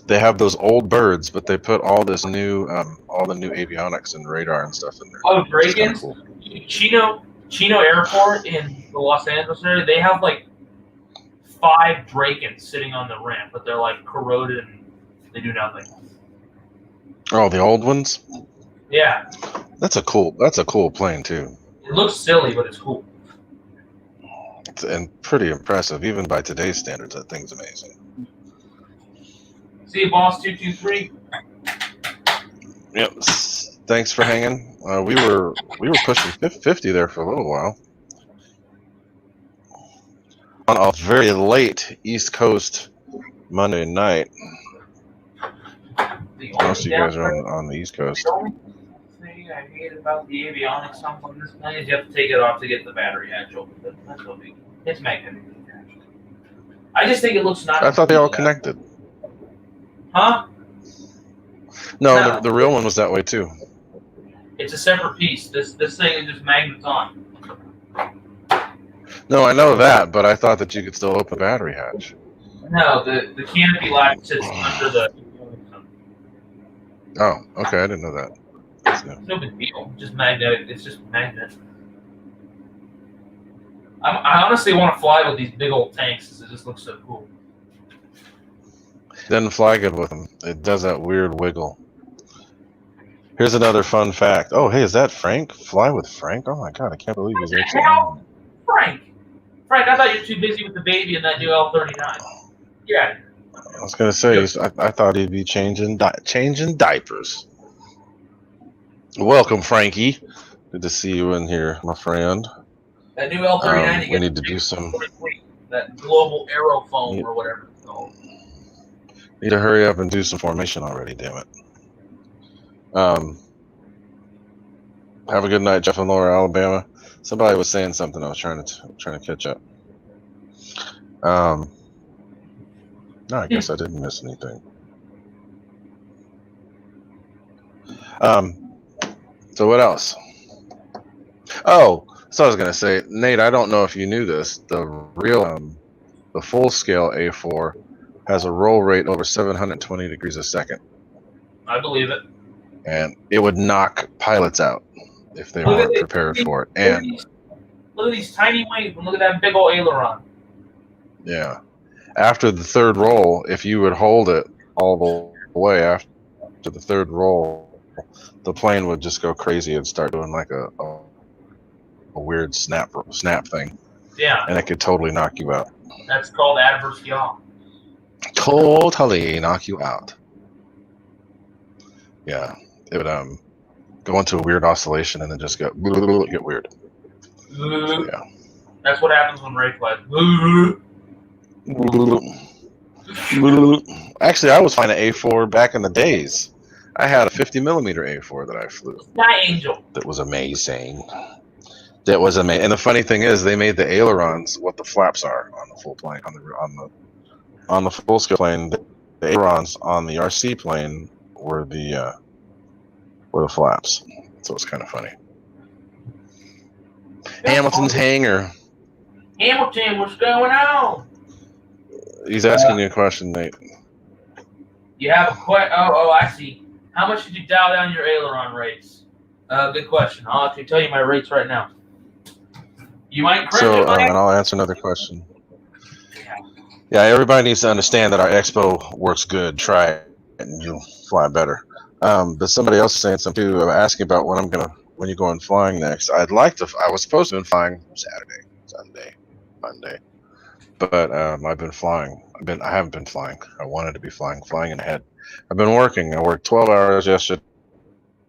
They have those old birds, but they put all this new, all the new avionics and radar and stuff in there. Oh, Drakens? Cool. Chino Airport in the Los Angeles area, they have like 5 Drakens sitting on the ramp, but they're like corroded and they do nothing. Oh, the old ones? Yeah. That's a cool plane too. It looks silly, but it's cool. And pretty impressive, even by today's standards. That thing's amazing. See you, boss 223. Yep. Thanks for hanging. We were pushing 50 there for a little while. On a very late East Coast Monday night. Most of you guys are on the East Coast. The only thing I hate about the avionics hump on this plane is you have to take it off to get the battery hatch open. That's no big. It's magnetic. I just think it looks not. I thought they all connected. Huh? No. The real one was that way too. It's a separate piece. This thing is just magnets on. No, I know that, but I thought that you could still open the battery hatch. No, the canopy latch sits under the. Oh, okay. I didn't know that. That's new. No big deal. Just magnetic. It's just magnet. I honestly want to fly with these big old tanks because it just looks so cool. It doesn't fly good with them. It does that weird wiggle. Here's another fun fact. Oh, hey, is that Frank? Fly with Frank? Oh my God, I can't believe he's actually on. Frank, I thought you were too busy with the baby and that new L-39. Yeah. I was gonna say, I thought he'd be changing diapers. Welcome, Frankie. Good to see you in here, my friend. That new L-39. We need to do some. That global aerofoam or whatever it's called. Need to hurry up and do some formation already. Damn it. Have a good night, Jeff and Laura, Alabama. Somebody was saying something. I was trying to catch up. No, I guess I didn't miss anything. So what else? Oh, so I was gonna say, Nate, I don't know if you knew this. The full scale A4 has a roll rate over 720 degrees a second. I believe it. And it would knock pilots out if they weren't prepared for it. And look at these tiny wings, and look at that big old aileron. Yeah. After the third roll, if you would hold it all the way after the third roll, the plane would just go crazy and start doing like a weird snap thing. Yeah. And it could totally knock you out. That's called adverse yaw. Totally knock you out. Yeah. It would go into a weird oscillation and then just get weird. So, yeah. That's what happens when Ray flies. Actually, I was flying an A4 back in the days. I had a 50 millimeter A4 that I flew. My angel. That was amazing. And the funny thing is, they made the ailerons what the flaps are on the full plane. On the full scale plane, the ailerons on the RC plane were the flaps. So it's kind of funny. Hamilton's hangar. Hamilton, what's going on? He's asking you a question, Nate. You have a question? Oh, I see. How much did you dial down your aileron rates? Good question. I'll actually tell you my rates right now. You might cringe and I'll answer another question. Yeah, everybody needs to understand that our Expo works good. Try it, and you'll fly better. But somebody else is saying something too. I'm asking about when you're going flying next. I'd like to. I was supposed to be flying Saturday, Sunday, Monday, but I've been flying. I haven't been flying. I wanted to be flying in ahead. I've been working. I worked 12 hours yesterday,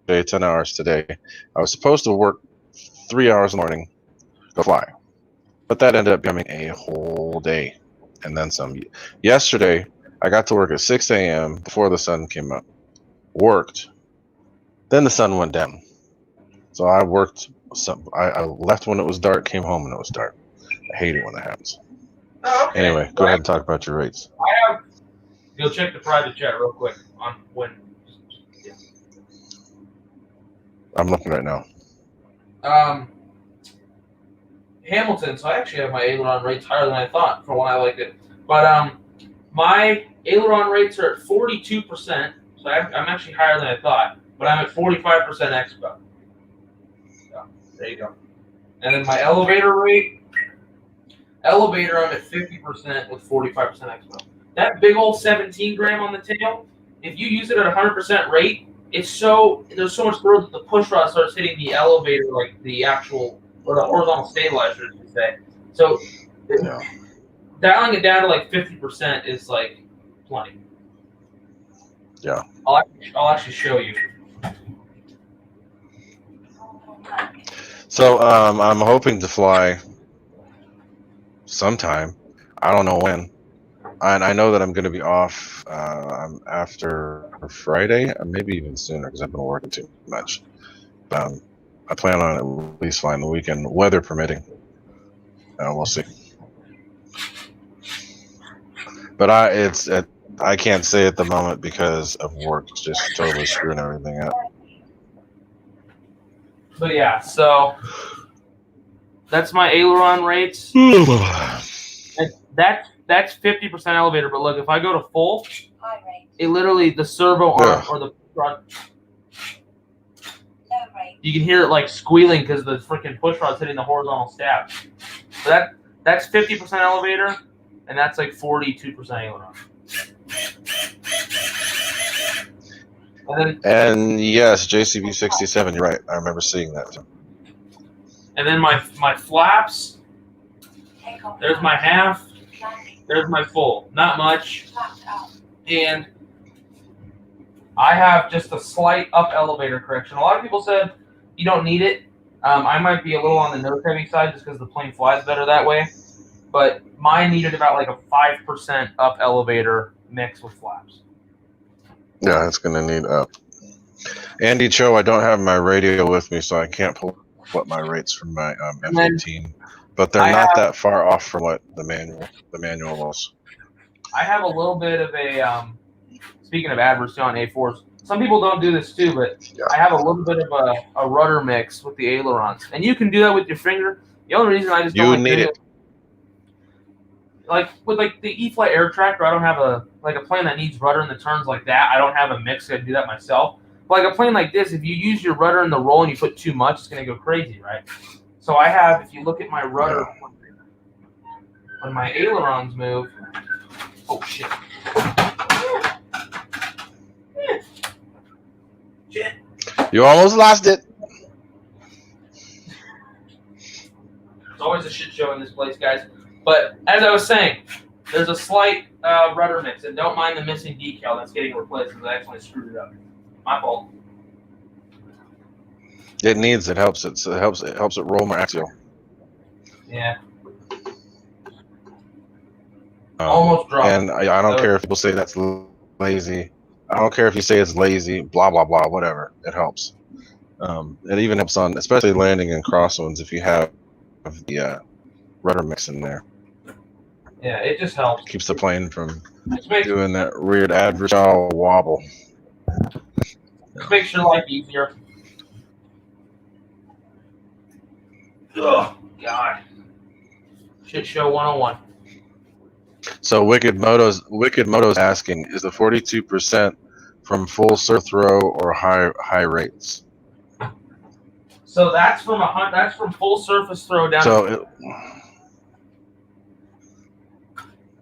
10 hours today. I was supposed to work 3 hours in the morning, go fly, but that ended up becoming a whole day and then some. Yesterday, I got to work at 6 a.m. before the sun came up. Worked, then the sun went down. So I worked. I left when it was dark, came home when it was dark. I hate it when that happens. Oh, okay. Anyway, go ahead and talk about your rates. You'll check the private chat real quick on when. Yeah. I'm looking right now. Hamilton. So I actually have my aileron rates higher than I thought for when I liked it. But my aileron rates are at 42%. So I'm actually higher than I thought. But I'm at 45% expo. So there you go. And then my elevator rate. I'm at 50% with 45% expo. That big old 17 gram on the tail, if you use it at 100% rate, there's so much throw that the push rod starts hitting the elevator, like the actual, or the horizontal stabilizer, as we say. So dialing it down to like 50% is like plenty. Yeah. I'll actually show you. So I'm hoping to fly sometime. I don't know when. And I know that I'm going to be off after Friday, maybe even sooner, because I've been working too much. I plan on at least flying the weekend, weather permitting. We'll see. But I can't say at the moment because of work, just totally screwing everything up. But yeah, so that's my aileron rates. And that's 50% elevator. But look, if I go to full, it literally the servo arm or the rod. You can hear it like squealing because the freaking push rod's hitting the horizontal stab. So that's 50% elevator, and that's like 42% aileron. And yes, JCB 67. You're right. I remember seeing that too. And then my flaps. There's my half. There's my full. Not much. And I have just a slight up elevator correction. A lot of people said you don't need it. I might be a little on the nose heavy side just because the plane flies better that way. But mine needed about like a 5% up elevator mix with flaps. Yeah, it's going to need up. Andy Cho, I don't have my radio with me, so I can't pull up my rates from my F-18. But they're not that far off from what the manual was. I have a little bit of a, speaking of adversary on A4s, some people don't do this too, but yeah. I have a little bit of a rudder mix with the ailerons. And you can do that with your finger. The only reason I just don't need it. Like with like the E-Flight Air Tractor, I don't have a plane that needs rudder in the turns like that. I don't have a mix. I do that myself. But like a plane like this, if you use your rudder in the roll and you put too much, it's going to go crazy, right? So I have, if you look at my rudder, when my ailerons move, oh shit. Shit. You almost lost it. There's always a shit show in this place, guys. But as I was saying, there's a slight rudder mix, and don't mind the missing decal that's getting replaced because I actually screwed it up. My fault. It needs. It helps. It helps it roll more axial. Yeah. Almost dropped. And I don't care if people say that's lazy. I don't care if you say it's lazy. Blah blah blah. Whatever. It helps. It even helps on, especially landing in crosswinds, if you have the rudder mix in there. Yeah, it just helps. Keeps the plane from doing that weird adversarial wobble. Just makes your life easier. Oh, God. Shit show 101. So Wicked Moto's asking, is the 42% from full surf throw or high rates? So that's from full surface throw down. So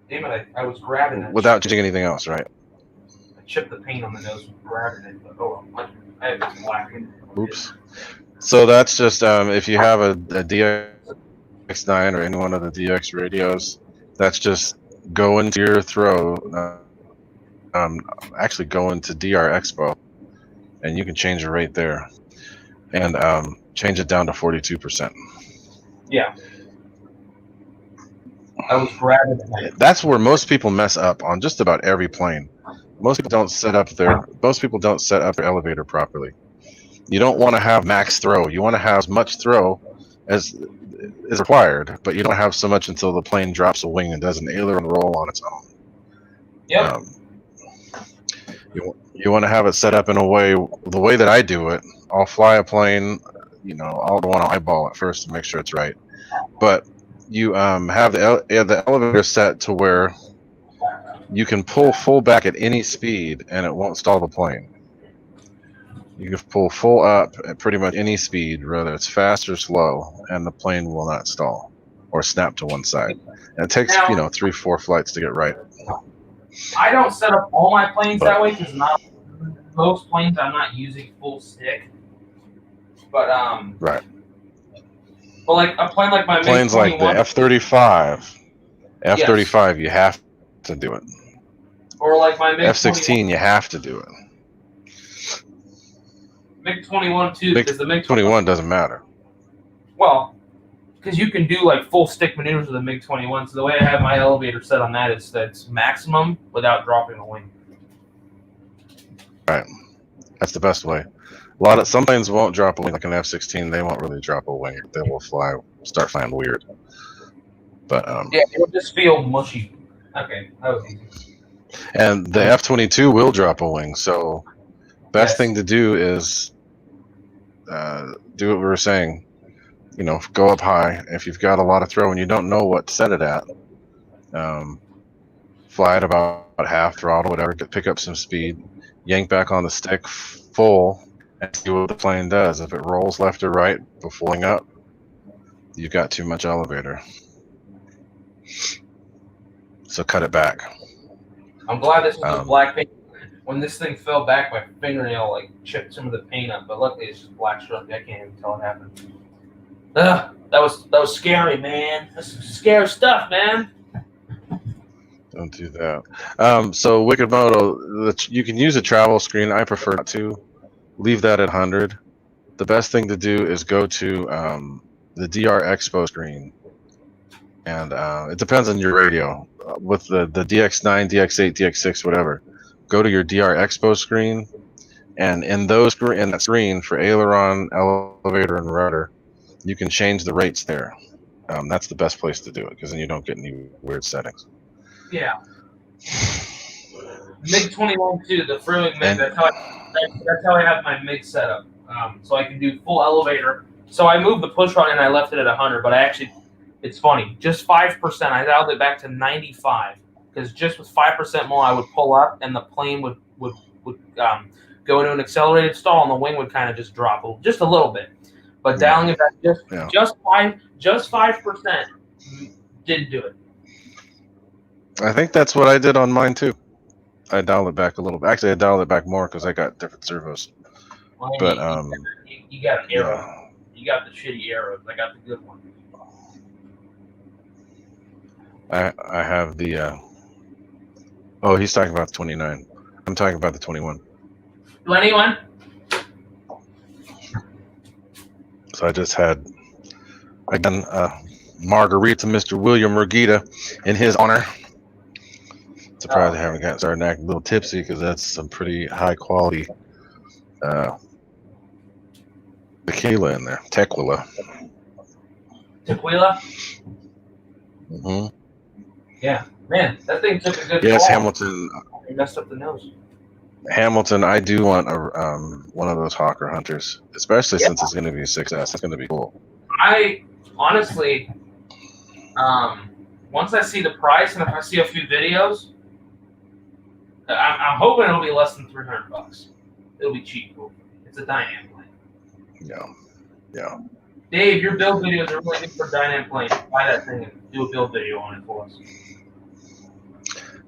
damn it! I was grabbing it without changing anything else, right? I chipped the paint on the nose with grabbing it, but I have this black. Oops. So that's just if you have a DX9 or any one of the DX radios, that's just go into your throw. Actually go into DR Expo, and you can change the rate there, and change it down to 42%. Yeah. I was grabbing it. That's where most people mess up on just about every plane. Most people don't set up their elevator properly. You don't want to have max throw. You want to have as much throw as is required, but you don't have so much until the plane drops a wing and does an aileron roll on its own. Yep. You want to have it set up in a way, the way that I do it. I'll fly a plane, I'll want to eyeball it first to make sure it's right. But you have the elevator set to where you can pull full back at any speed and it won't stall the plane. You can pull full up at pretty much any speed, whether it's fast or slow, and the plane will not stall or snap to one side. And it takes 3-4 flights to get right. I don't set up all my planes that way because most planes I'm not using full stick. But right. But like a plane like my planes like the F-35, F-35 you have to do it. Or like my F-16 you have to do it. MiG-21 too, because the MiG-21 doesn't matter. Well, because you can do like full stick maneuvers with the MiG-21. So the way I have my elevator set on that is that's maximum without dropping a wing. Right, that's the best way. Some planes won't drop a wing, like an F-16. They won't really drop a wing. They will start flying weird. But yeah, it'll just feel mushy. Okay, that was easy. And the F-22 will drop a wing. So best thing to do is do what we were saying. Go up high. If you've got a lot of throw and you don't know what to set it at, fly at about half throttle, whatever. Pick up some speed. yank back on the stick full, and see what the plane does. If it rolls left or right before pulling up, you've got too much elevator. So cut it back. I'm glad this was just black paint. When this thing fell back, my fingernail like chipped some of the paint up, but luckily it's just black strip. I can't even tell it happened. Ugh, that was scary, man. That's some scary stuff, man. Don't do that. So Wicked Moto, you can use a travel screen. I prefer not to. Leave that at 100. The best thing to do is go to the DR Expo screen, and it depends on your radio. With the DX9, DX8, DX6, whatever, go to your DR Expo screen, and in that screen for aileron, elevator, and rudder, you can change the rates there. That's the best place to do it, because then you don't get any weird settings. Yeah. MiG 21 too, the Fruing MiG. That's how I have my MiG set up. So I can do full elevator. So I moved the push rod and I left it at 100, but it's funny, just 5%. I dialed it back to 95 because just with 5% more, I would pull up and the plane would go into an accelerated stall and the wing would kind of just drop just a little bit. But dialing it back just 5% didn't do it. I think that's what I did on mine too. I dialed it back a little bit. Actually, I dialed it back more because I got different servos. Well, I mean, but you got an arrow. Yeah. You got the shitty arrows. I got the good one. I have the. Oh, he's talking about the 29. I'm talking about the 21. 21. So I just had again margarita, Mr. William Murgita, in his honor. Surprised I haven't gotten started acting a little tipsy because that's some pretty high quality tequila in there. Tequila. Tequila? Mm-hmm. Yeah. Man, that thing took a good Yes, fall. Hamilton. It messed up the nose. Hamilton, I do want one of those Hawker Hunters, especially since it's going to be a 6S. It's going to be cool. I honestly, once I see the price and if I see a few videos, I'm hoping it'll be less than $300. It'll be cheap. It's a Dynam plane. Yeah. Dave, your build videos are really good for Dynam plane. Buy that thing and do a build video on it for us.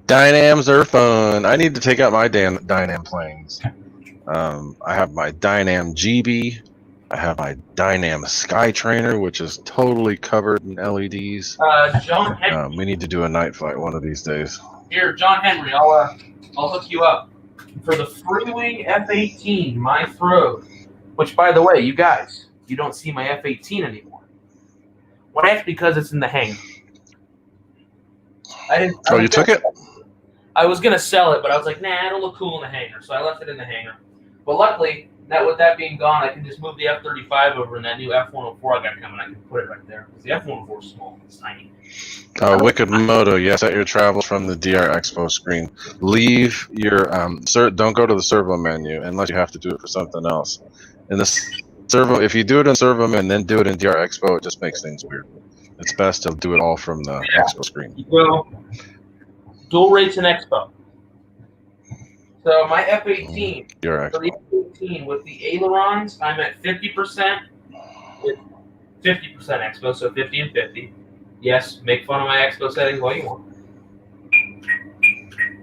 Dynams are fun. I need to take out my Dynam planes. I have my Dynam GB. I have my Dynam Skytrainer, which is totally covered in LEDs. John Henry. We need to do a night flight one of these days. Here, John Henry, I'll hook you up for the Freewing F-18, my throw. Which, by the way, you guys, you don't see my F-18 anymore. Well, that's because it's in the hangar. You took it? I was gonna sell it, but I was like, nah, it'll look cool in the hangar, so I left it in the hangar. But luckily, with that being gone, I can just move the F-35 over, and that new F-104 I got coming, I can put it right there. Because the F-104 is small, it's tiny. Wicked Moto, yes, at your travels from the DR Expo screen. Leave your don't go to the servo menu unless you have to do it for something else. In the servo, if you do it in servo and then do it in DR Expo, it just makes things weird. It's best to do it all from the Expo screen. Well, dual rates in Expo. So my F-18, for the F-18 with the ailerons, I'm at 50% with 50% Expo, so 50 and 50. Yes, make fun of my Expo settings all you want.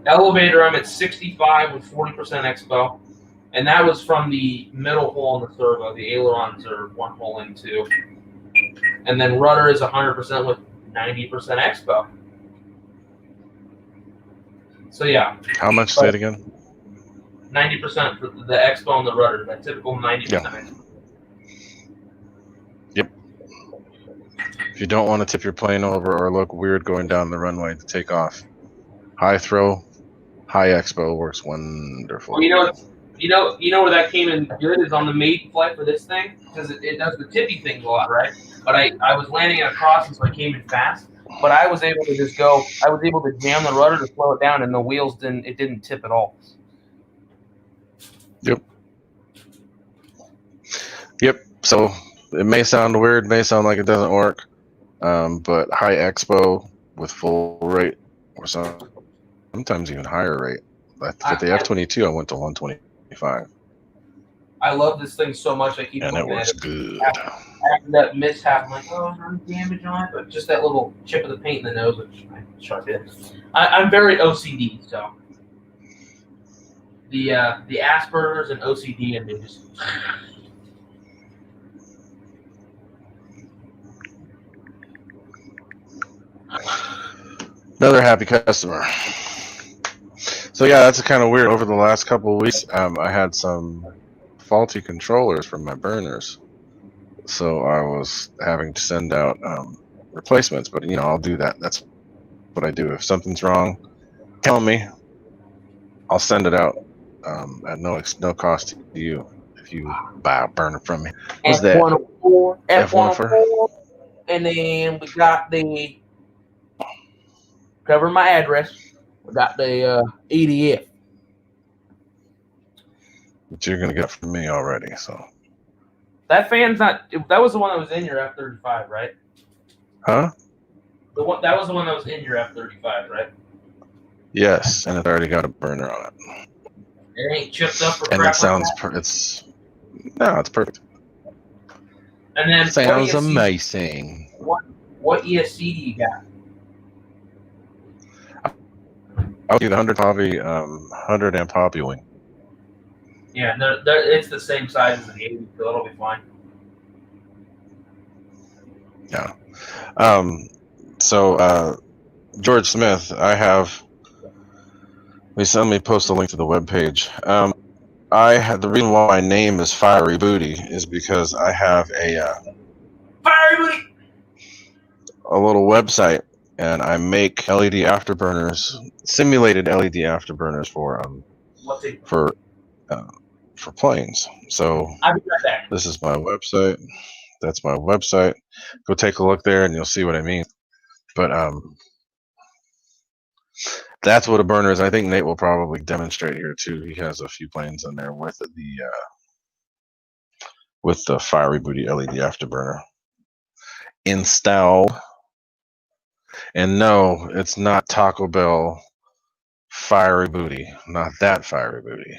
Elevator, I'm at 65 with 40% Expo, and that was from the middle hole in the servo. The ailerons are one hole in two. And then rudder is 100% with 90% Expo. So yeah. How much? Say it again. 90% for the Expo and the rudder. That typical 90%. Yeah. Yep. If you don't want to tip your plane over or look weird going down the runway to take off, high throw, high Expo works wonderful. Well, you know where that came in good is on the maiden flight for this thing, because it does the tippy thing a lot, right? But I was landing at a crossing, so I came in fast. But I was able to just go. I was able to jam the rudder to slow it down, and the wheels didn't tip at all. Yep. So it may sound weird, may sound like it doesn't work, but high Expo with full rate, or sometimes even higher rate, For the F-22, I went to 125. I love this thing so much. I keep and it looking was at it. good. After that mishap, I'm like, oh, is there any damage on it? But just that little chip of the paint in the nose, which I sharp hit. I'm very OCD, so the Asperger's and OCD, and they just. Another happy customer. So yeah, that's kind of weird. Over the last couple of weeks, I had some faulty controllers from my burners, so I was having to send out replacements. But I'll do that. That's what I do. If something's wrong, tell me. I'll send it out at no cost to you if you buy a burner from me. What's that? F104, and then we got the cover my address. We got the EDF. But you're gonna get it from me already, so. That fan's not. That was the one that was in your F-35, right? Huh? That was the one that was in your F-35, right? Yes, and it already got a burner on it. It ain't chipped up or and crap. It sounds. It's perfect. And then sounds amazing. What ESC do you got? I'll do the 100 amp Hobby Wing. Yeah, it's the same size as the 80, so it'll be fine. Yeah. So George Smith, I have. Let me post a link to the webpage. The reason why my name is Fiery Booty is because I have Fiery Booty, a little website, and I make LED afterburners, simulated LED afterburners for planes. So I'll be right back. This is my website. That's my website. Go take a look there, and you'll see what I mean. But that's what a burner is. I think Nate will probably demonstrate here too. He has a few planes in there with the Fiery Booty LED afterburner installed. And no, it's not Taco Bell Fiery Booty. Not that Fiery Booty.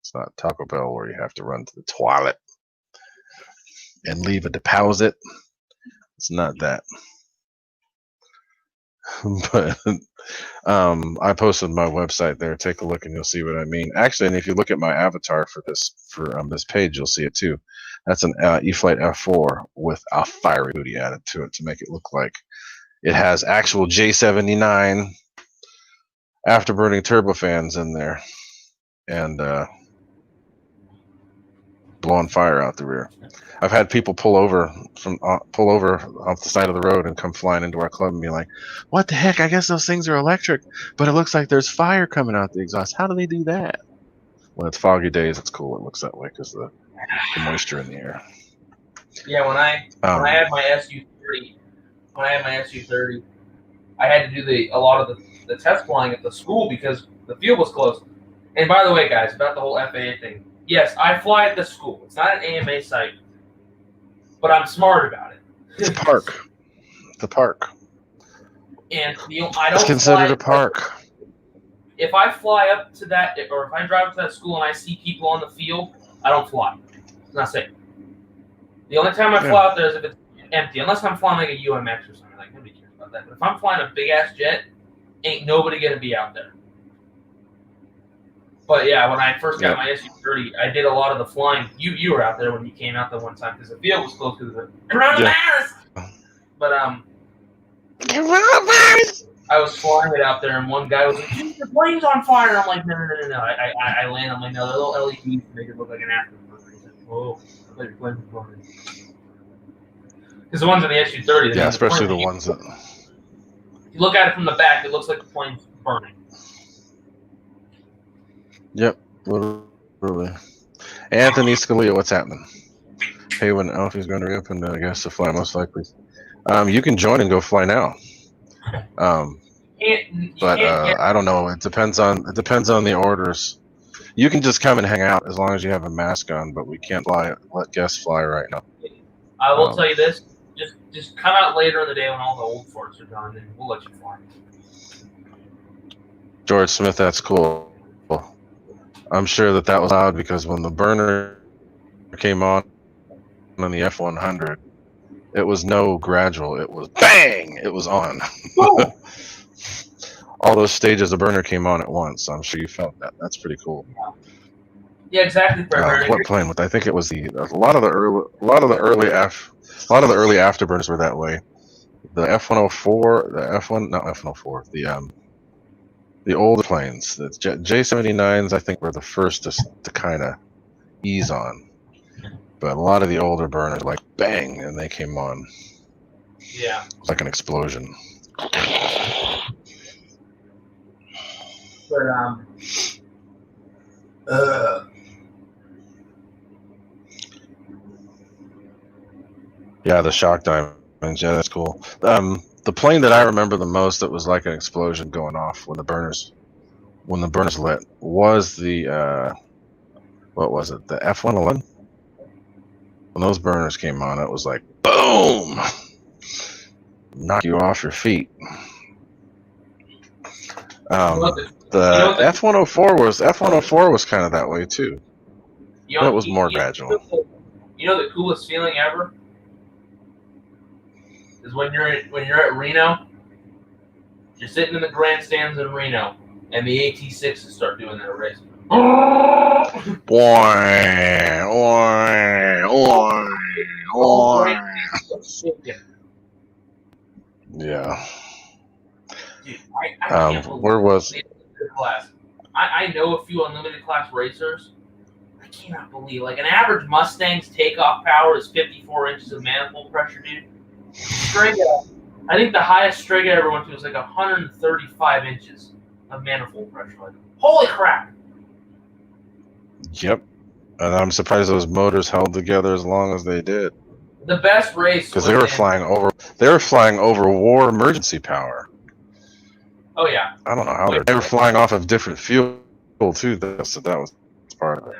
It's not Taco Bell where you have to run to the toilet and leave a deposit. It's not that. But I posted my website there. Take a look and you'll see what I mean. Actually, and if you look at my avatar for this page, you'll see it too. That's an E-flite F4 with a Fiery Booty added to it to make it look like it has actual J79 afterburning turbofans in there and blowing fire out the rear. I've had people pull over off the side of the road and come flying into our club and be like, "What the heck? I guess those things are electric, but it looks like there's fire coming out the exhaust. How do they do that?" When it's foggy days, it's cool. It looks that way because the moisture in the air. Yeah, when I had my SU-30, I had to do a lot of the test flying at the school because the field was closed. And by the way, guys, about the whole FAA thing, yes, I fly at the school. It's not an AMA site, but I'm smart about it. It's a park. It's a park. And I don't. It's considered a park. If I fly up to that, or if I drive up to that school and I see people on the field, I don't fly. It's not safe. The only time I fly out there is if it's empty, unless I'm flying like a UMX or something. Like, nobody cares about that. But if I'm flying a big ass jet, ain't nobody gonna be out there. But yeah, when I first got my SU-30, I did a lot of the flying. You were out there when you came out the one time because the field was closed because of the coronavirus. But I was flying it out there, and one guy was like, "Dude, the plane's on fire!" I'm like, "No." I land. I'm like, "No, they're little LEDs to make it look like an afterburner." He said, "Whoa, I thought your plane was burning." Because the ones on the SU-30, especially the ones that. If you look at it from the back, it looks like the plane's burning. Yep, literally. Anthony Scalia, what's happening? Hey, when Alfie's going to reopen, I guess to fly, most likely. You can join and go fly now. But I don't know. It depends on the orders. You can just come and hang out as long as you have a mask on, but we can't let guests fly right now. I will tell you this: just come out later in the day when all the old forts are done, and we'll let you fly. George Smith, that's cool. I'm sure that was loud because when the burner came on the F-100, it was no gradual. It was bang. It was on. All those stages of burner came on at once. So I'm sure you felt that. That's pretty cool. Yeah, exactly. What plane? I think it was a lot of the early afterburners were that way. The F-104, not F-104, the older planes, the J-79s, I think were the first to kind of ease on. But a lot of the older burners, like bang, and they came on. Yeah. It's like an explosion. But yeah, the shock diamonds. Yeah, that's cool. The plane that I remember the most that was like an explosion going off when the burners lit was the what was it? The F-111. When those burners came on, it was like boom, knock you off your feet. The F-104 was kind of that way too. But it was more gradual. You know the coolest feeling ever is when you're at Reno. You're sitting in the grandstands in Reno, and the AT-6s start doing their race. Yeah. Dude, I can't believe where was class? I know a few unlimited class racers. I cannot believe like an average Mustang's takeoff power is 54 inches of manifold pressure, dude. Strega, I think the highest Strega I ever went to was like 135 inches of manifold pressure. Like, holy crap! Yep, and I'm surprised those motors held together as long as they did. The best race because they were flying over war emergency power. Oh yeah. I don't know how they were flying off of different fuel too. So that was part of it.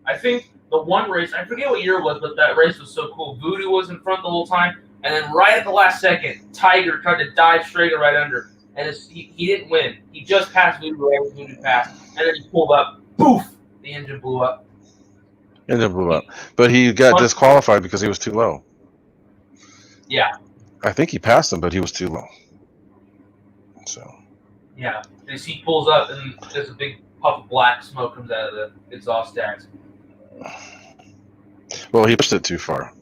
I think the one race, I forget what year it was, but that race was so cool. Voodoo was in front the whole time, and then right at the last second, Tiger tried to dive Strega right under, and he didn't win. He just passed Voodoo right when Voodoo passed, and then he pulled up, poof, the engine blew up. But he got disqualified because he was too low. Yeah. I think he passed him, but he was too low. So. Yeah, as he pulls up, and there's a big puff of black smoke comes out of the exhaust stacks. Well, he pushed it too far.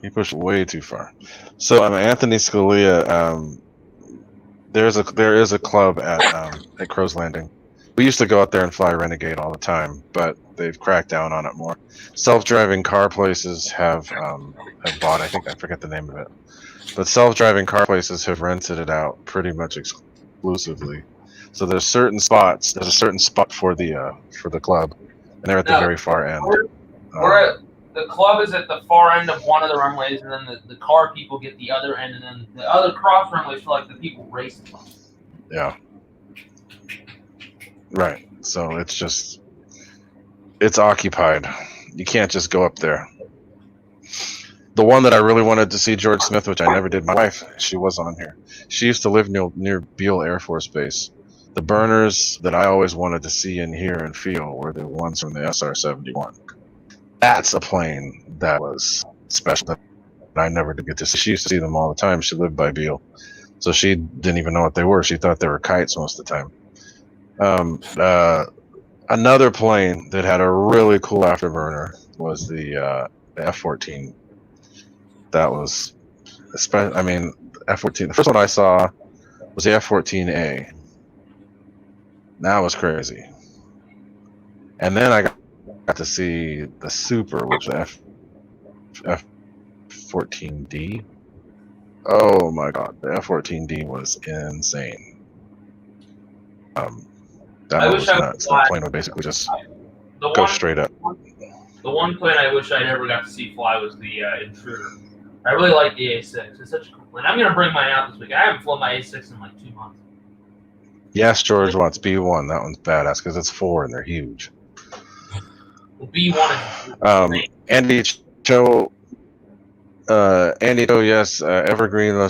He pushed way too far. So, Anthony Scalia, there is a club at Crow's Landing. We used to go out there and fly Renegade all the time, but they've cracked down on it more. Self-driving car places have bought. I forget the name of it, but self-driving car places have rented it out pretty much exclusively. So there's certain spots. There's a certain spot for the club, and they're at the very far end. The club is at the far end of one of the runways, and then the car people get the other end, and then the other cross runways for like the people racing. Yeah. Right. So it's occupied. You can't just go up there. The one that I really wanted to see, George Smith, which I never did. My wife, she was on here. She used to live near Beale Air Force Base. The burners that I always wanted to see and hear and feel were the ones from the SR-71. That's a plane that was special that I never did get to see. She used to see them all the time. She lived by Beale. So she didn't even know what they were. She thought they were kites most of the time. Another plane that had a really cool afterburner was the F-14. That was, F-14. The first one I saw was the F-14A. That was crazy. And then I got to see the Super, which was the F-14D. Oh my God, the F-14D was insane. That was nuts. That plane would basically just go straight up. The one plane I wish I never got to see fly was the Intruder. I really like the A6. It's such a cool plane. I'm going to bring mine out this week. I haven't flown my A6 in like 2 months. Yes, George wants B1. That one's badass because it's 4 and they're huge. The B1 is Andy Cho, yes, Evergreen. A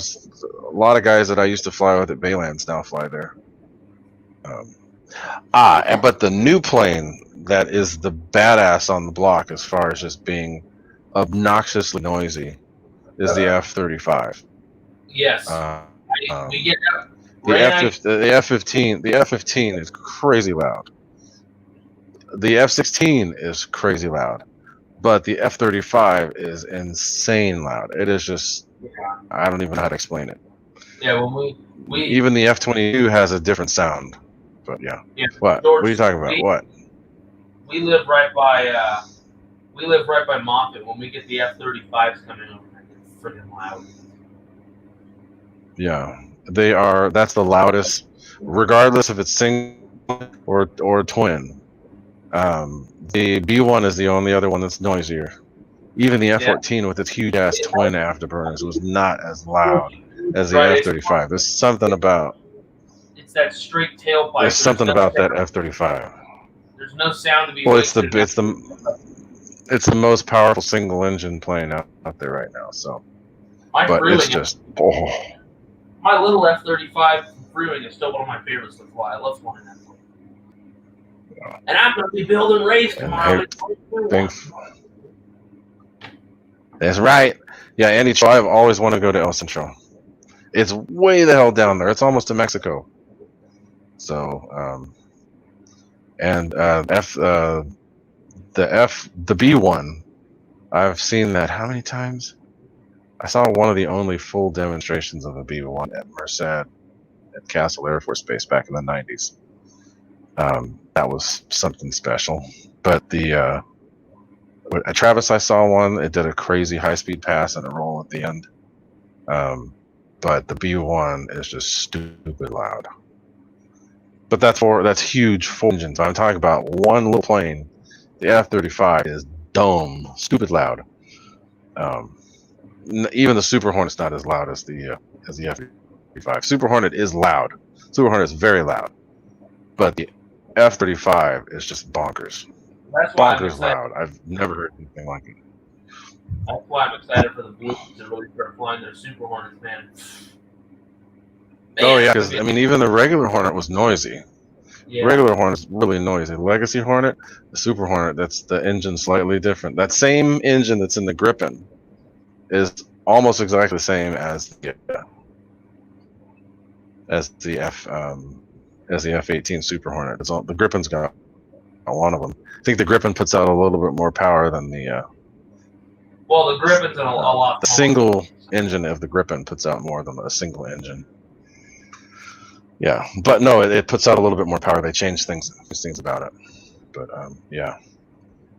lot of guys that I used to fly with at Baylands now fly there. But the new plane that is the badass on the block as far as just being obnoxiously noisy is the F-35. Yes. We get that. The F-15 is crazy loud. The F-16 is crazy loud. But the F-35 is insane loud. It is just, I don't even know how to explain it. Yeah, when we even the F-22 has a different sound. But yeah. What? George, what are you talking about? What? We live right by Moffett. When we get the F-35s coming over, it's freaking loud. Yeah, they are. That's the loudest, regardless if it's single or twin. The B-1 is the only other one that's noisier. Even the F-14 with its huge ass twin afterburners was not as loud as the F-35. There's something about. It's that straight tailpipe. There's something about that F-35. There's no sound to be. Well, it's the most powerful single engine plane out there right now. So, it's just My little F-35 from Freewing is still one of my favorites to fly. I love flying that plane. Yeah. And I'm going to be building Rays tomorrow. That's right. Yeah, Andy, I've always wanted to go to El Centro. It's way the hell down there. It's almost to Mexico. So, the B-1, I've seen that how many times? I saw one of the only full demonstrations of a B-1 at Merced at Castle Air Force Base back in the 90s. That was something special. But at Travis, I saw one. It did a crazy high-speed pass and a roll at the end. But the B-1 is just stupid loud. But that's huge 4 engines. I'm talking about one little plane. The F-35 is dumb, stupid loud. Even the Super Hornet's not as loud as the F-35. Super Hornet is loud. Super Hornet is very loud. But the F-35 is just bonkers. That's why bonkers loud. I've never heard anything like it. That's why I'm excited for the Blues to really start flying their Super Hornets, man. Oh, yeah, because, even the regular Hornet was noisy. Yeah. Regular Hornet's really noisy. Legacy Hornet, the Super Hornet, that's the engine slightly different. That same engine that's in the Gripen is almost exactly the same as the F-18 Super Hornet. The Gripen's got one of them. I think the Gripen puts out a little bit more power than the. Well, the Gripen's a lot. The single engine of the Gripen puts out more than a single engine. Yeah, but no, it puts out a little bit more power. They changed things about it. But yeah.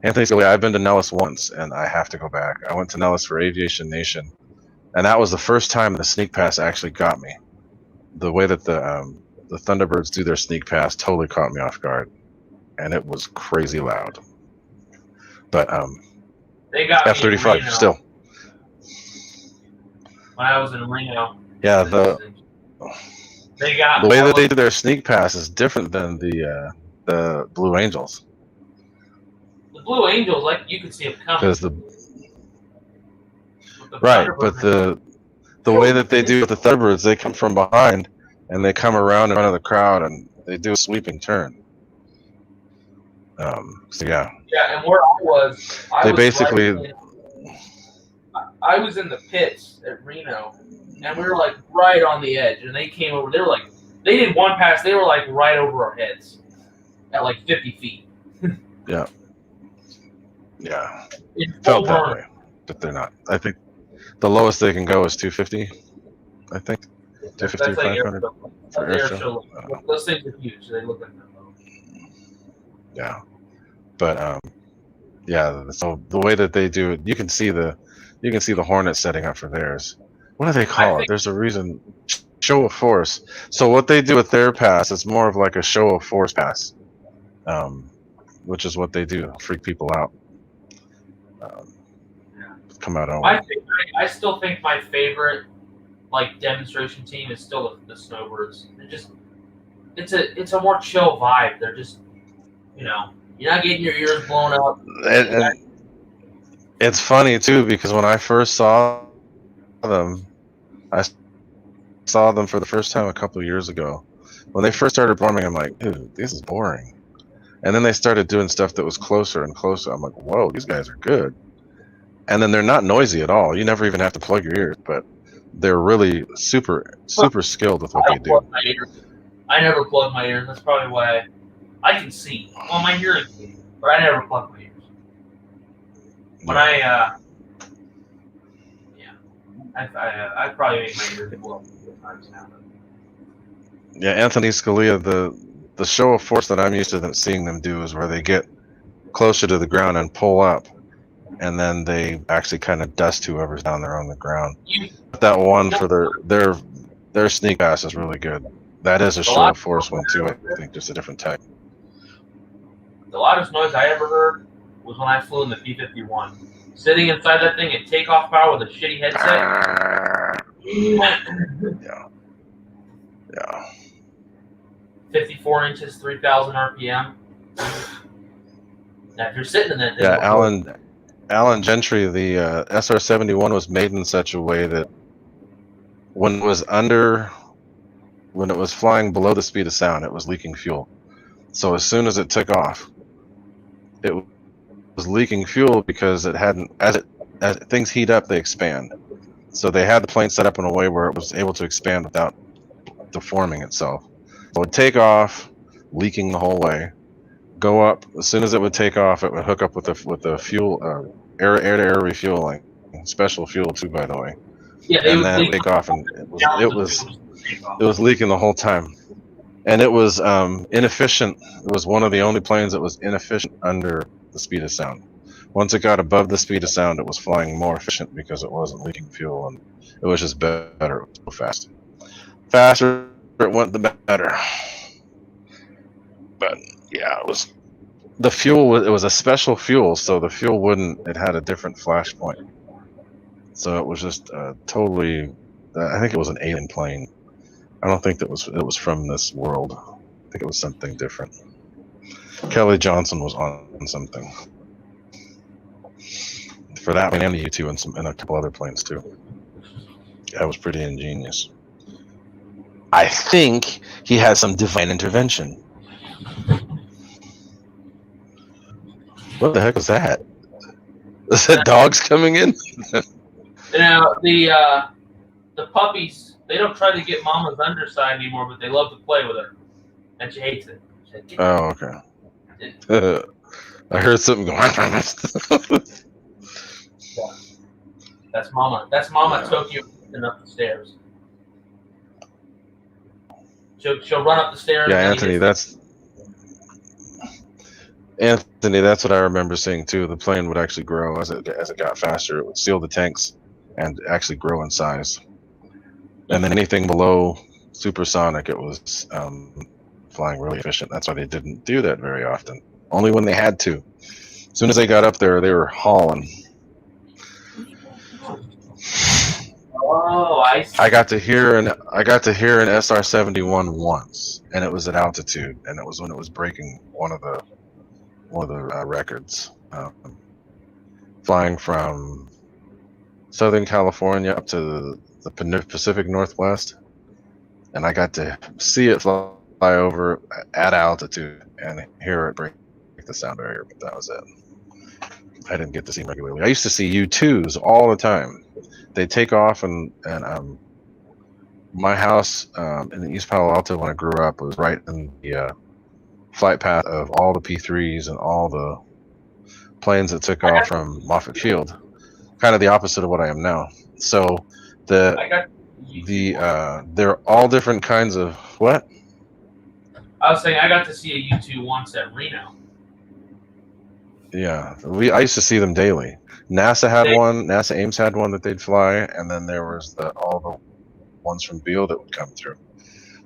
Anthony Scalia, I've been to Nellis once, and I have to go back. I went to Nellis for Aviation Nation, and that was the first time the sneak pass actually got me. The way that the Thunderbirds do their sneak pass totally caught me off guard, and it was crazy loud. But they got F-35 still. When I was in Reno. Yeah, the way that they do their sneak pass is different than the Blue Angels. The Blue Angels, like you could see them coming. But the way that they do with the Thunderbirds, they come from behind and they come around in front of the crowd and they do a sweeping turn. So yeah. Yeah, and where I was basically. I was in the pits at Reno, and we were like right on the edge, and they came over. They did one pass. They were like right over our heads at like 50 feet. Yeah. Yeah. It felt that way, but they're not. I think the lowest they can go is 250. I think 250 or 500 for air show. Those things are huge. They look like that low. Yeah, but yeah. So the way that they do it, you can see the Hornet setting up for theirs. What do they call it? There's a reason. Show of force. So what they do with their pass, it's more of like a show of force pass, which is what they do. Freak people out. Come out on. I still think my favorite demonstration team is still the Snowbirds. They're just it's a more chill vibe. They're just you're not getting your ears blown up. And it's funny too because when I first saw them, I saw them for the first time a couple of years ago, when they first started performing, I'm like, dude, this is boring. And then they started doing stuff that was closer and closer. I'm like, whoa, these guys are good. And then they're not noisy at all. You never even have to plug your ears, but they're really super skilled with what they do. I never plug my ears. That's probably why I can see. Well, my hearing, but I never plug my ears. When I probably make my ears blow times now. Yeah, Anthony Scalia, the show of force that I'm used to seeing them do is where they get closer to the ground and pull up, and then they actually kind of dust whoever's down there on the ground. That one for their sneak pass is really good. That is a show of force one too. I think just a different type. The loudest noise I ever heard was when I flew in the P-51. Sitting inside that thing at takeoff power with a shitty headset. Yeah. 54 inches, 3,000 RPM. Now, if you're sitting in that thing. Yeah, Alan Gentry, the SR-71 was made in such a way that when it was flying below the speed of sound, it was leaking fuel. So as soon as it took off, it was leaking fuel because it hadn't. As things heat up, they expand. So they had the plane set up in a way where it was able to expand without deforming itself. So it would take off, leaking the whole way. Go up. As soon as it would take off, it would hook up with the fuel, air-to-air refueling, special fuel too, by the way. Yeah, and then take off, and it was leaking the whole time, and it was inefficient. It was one of the only planes that was inefficient under the speed of sound. Once it got above the speed of sound, it was flying more efficient because it wasn't leaking fuel, and it was just better. It was so fast. Faster it went, the better. But yeah, it was the fuel. It was a special fuel, so the fuel wouldn't. It had a different flash point. So it was just totally. I think it was an alien plane. I don't think it was from this world. I think it was something different. Kelly Johnson was on something for that plane and the U-2 and a couple other planes too. That was pretty ingenious. I think he has some divine intervention. What the heck was that? Is that dogs coming in? You know, the puppies, they don't try to get mama's underside anymore, but they love to play with her. And she hates it. Oh, okay. I heard something going on. That's mama. That's mama Tokyo up the stairs. She'll run up the stairs. Yeah, Anthony, that's what I remember seeing too. The plane would actually grow as it got faster. It would seal the tanks and actually grow in size. And then anything below supersonic, it was flying really efficient. That's why they didn't do that very often. Only when they had to. As soon as they got up there, they were hauling. Oh, I see. I got to hear an SR-71 once, and it was at altitude, and it was when it was breaking one of the records, flying from Southern California up to the Pacific Northwest, and I got to see it fly over at altitude and hear it break the sound barrier, but that was it. I didn't get to see them regularly. I used to see U-2s all the time. They take off, and my house in East Palo Alto when I grew up was right in the flight path of all the P-3s and all the planes that took off from Moffett Field. Kind of the opposite of what I am now. So they're all different kinds of what? I was saying I got to see a U-2 once at Reno. Yeah, I used to see them daily. NASA had one. NASA Ames had one that they'd fly, and then there was all the ones from Beale that would come through.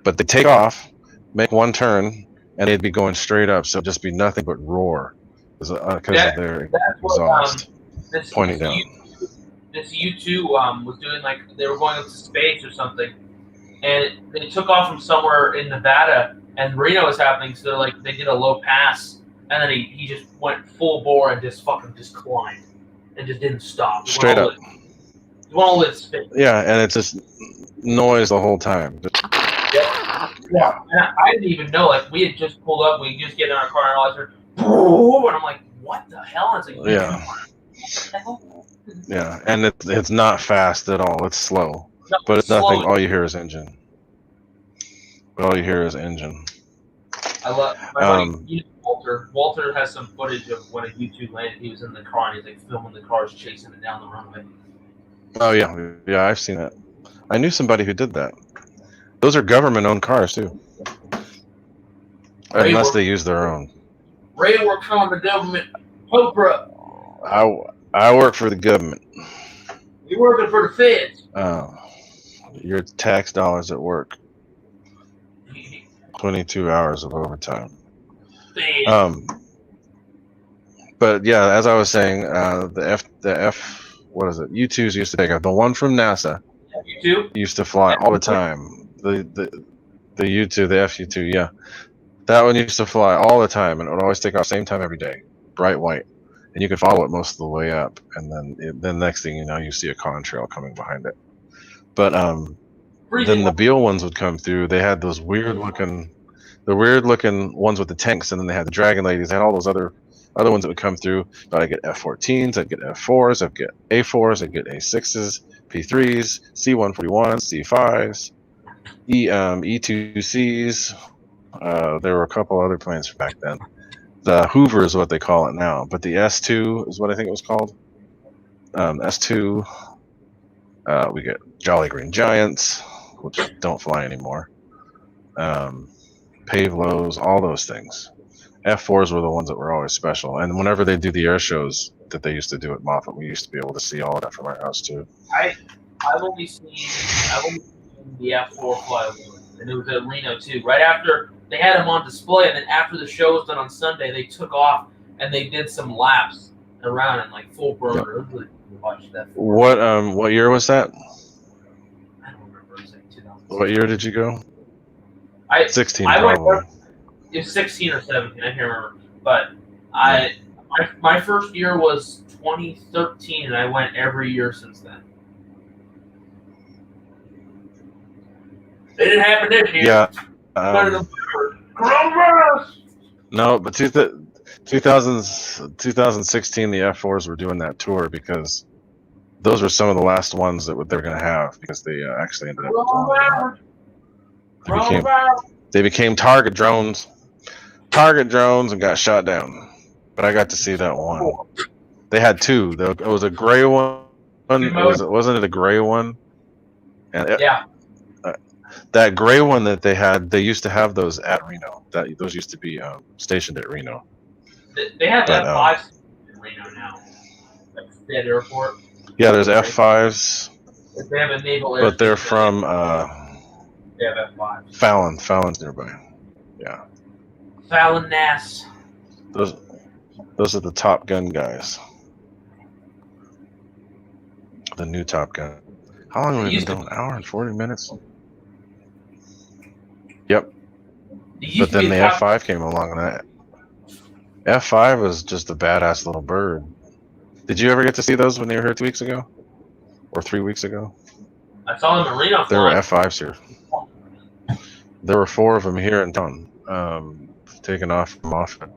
But they take off, make one turn, and they'd be going straight up, so it'd just be nothing but roar because of their exhaust pointing down. This U-2 was doing they were going up to space or something, and they took off from somewhere in Nevada, and Reno was happening, so they did a low pass, and then he just went full bore and just climbed. And just didn't stop. Straight up. You want to live spin. Yeah, and it's just noise the whole time. Yep. Yeah, and I didn't even know. Like, we had just pulled up, we just get in our car, and all I heard, boom, and I'm like, what the hell? It's like, yeah. What the hell? Yeah, and it's not fast at all. It's slow, No, but it's slow. nothing. All you hear is engine. All you hear is engine. I love my buddy Walter. Walter has some footage of when a U2 landed. He was in the car and he's like filming the cars chasing it down the runway. Oh yeah, I've seen that. I knew somebody who did that. Those are government-owned cars too, unless they use their own. Ray works on the government. Oprah. I work for the government. You're working for the feds. Your tax dollars at work. 22 hours of overtime. But yeah, as I was saying, the F, what is it? U2s used to take off. The one from NASA used to fly all the time. The U2, the FU2, yeah. That one used to fly all the time, and it would always take off same time every day, bright white. And you could follow it most of the way up, and then next thing you know, you see a contrail coming behind it. But then the Beale ones would come through. They had those weird looking ones with the tanks, and then they had the Dragon Ladies. They had all those other ones that would come through. But I'd get F-14s, I'd get F-4s, I'd get A-4s, I'd get A-6s, P-3s, C-141s, C-5s, E-2Cs. There were a couple other planes back then. The Hoover is what they call it now, but the S2 is what I think it was called. S2. We get Jolly Green Giants, which don't fly anymore. Pavelos, all those things. F4s were the ones that were always special. And whenever they do the air shows that they used to do at Moffett, we used to be able to see all of that from our house too. I've only seen the F4 fly, and it was at Reno too. Right after they had them on display, and then after the show was done on Sunday, they took off and they did some laps around in like full burner. Yep. Really watch that. What year was that? I don't remember. It was like 2000. What year did you go? 16 probably. It was 16 or 17. I can't remember. But my first year was 2013, and I went every year since then. It didn't happen this year. Yeah. Coronavirus. No, but 2016, the F4s were doing that tour because those were some of the last ones that they were going to have because they actually ended up they became target drones and got shot down. But I got to see that one. They had two. It was a gray one. Wasn't it a gray one? And yeah. That gray one that they had, they used to have those at Reno. Those used to be stationed at Reno. They have F5s in Reno now. At that airport. Yeah, there's F5s. They have a naval air. But they're from they have F5s. Fallon's nearby. Yeah. Fallon Nass. Those are the Top Gun guys. The new Top Gun. How long have we been doing? An hour and 40 minutes? Yep. But then the F5 came along, and that F5 was just a badass little bird. Did you ever get to see those when they were here 2 weeks ago? Or 3 weeks ago? I saw them in Reno. There were F5s here. There were 4 of them here in town. Taken off from Moffett.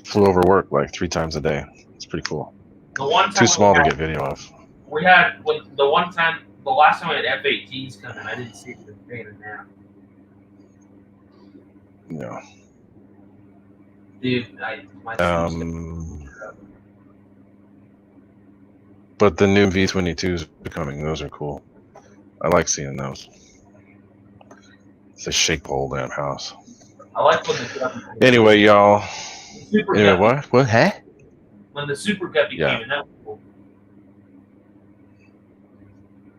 Flew over work like 3 times a day. It's pretty cool. Too small to get video of. We had the last time we had F-18s come in, I didn't see the pain in there. Yeah. Dude, but the new V-22s are coming. Those are cool. I like seeing those. It's a shake the whole damn house. I like when the anyway, y'all. What? Huh? When the Super Guppy came in, that was cool.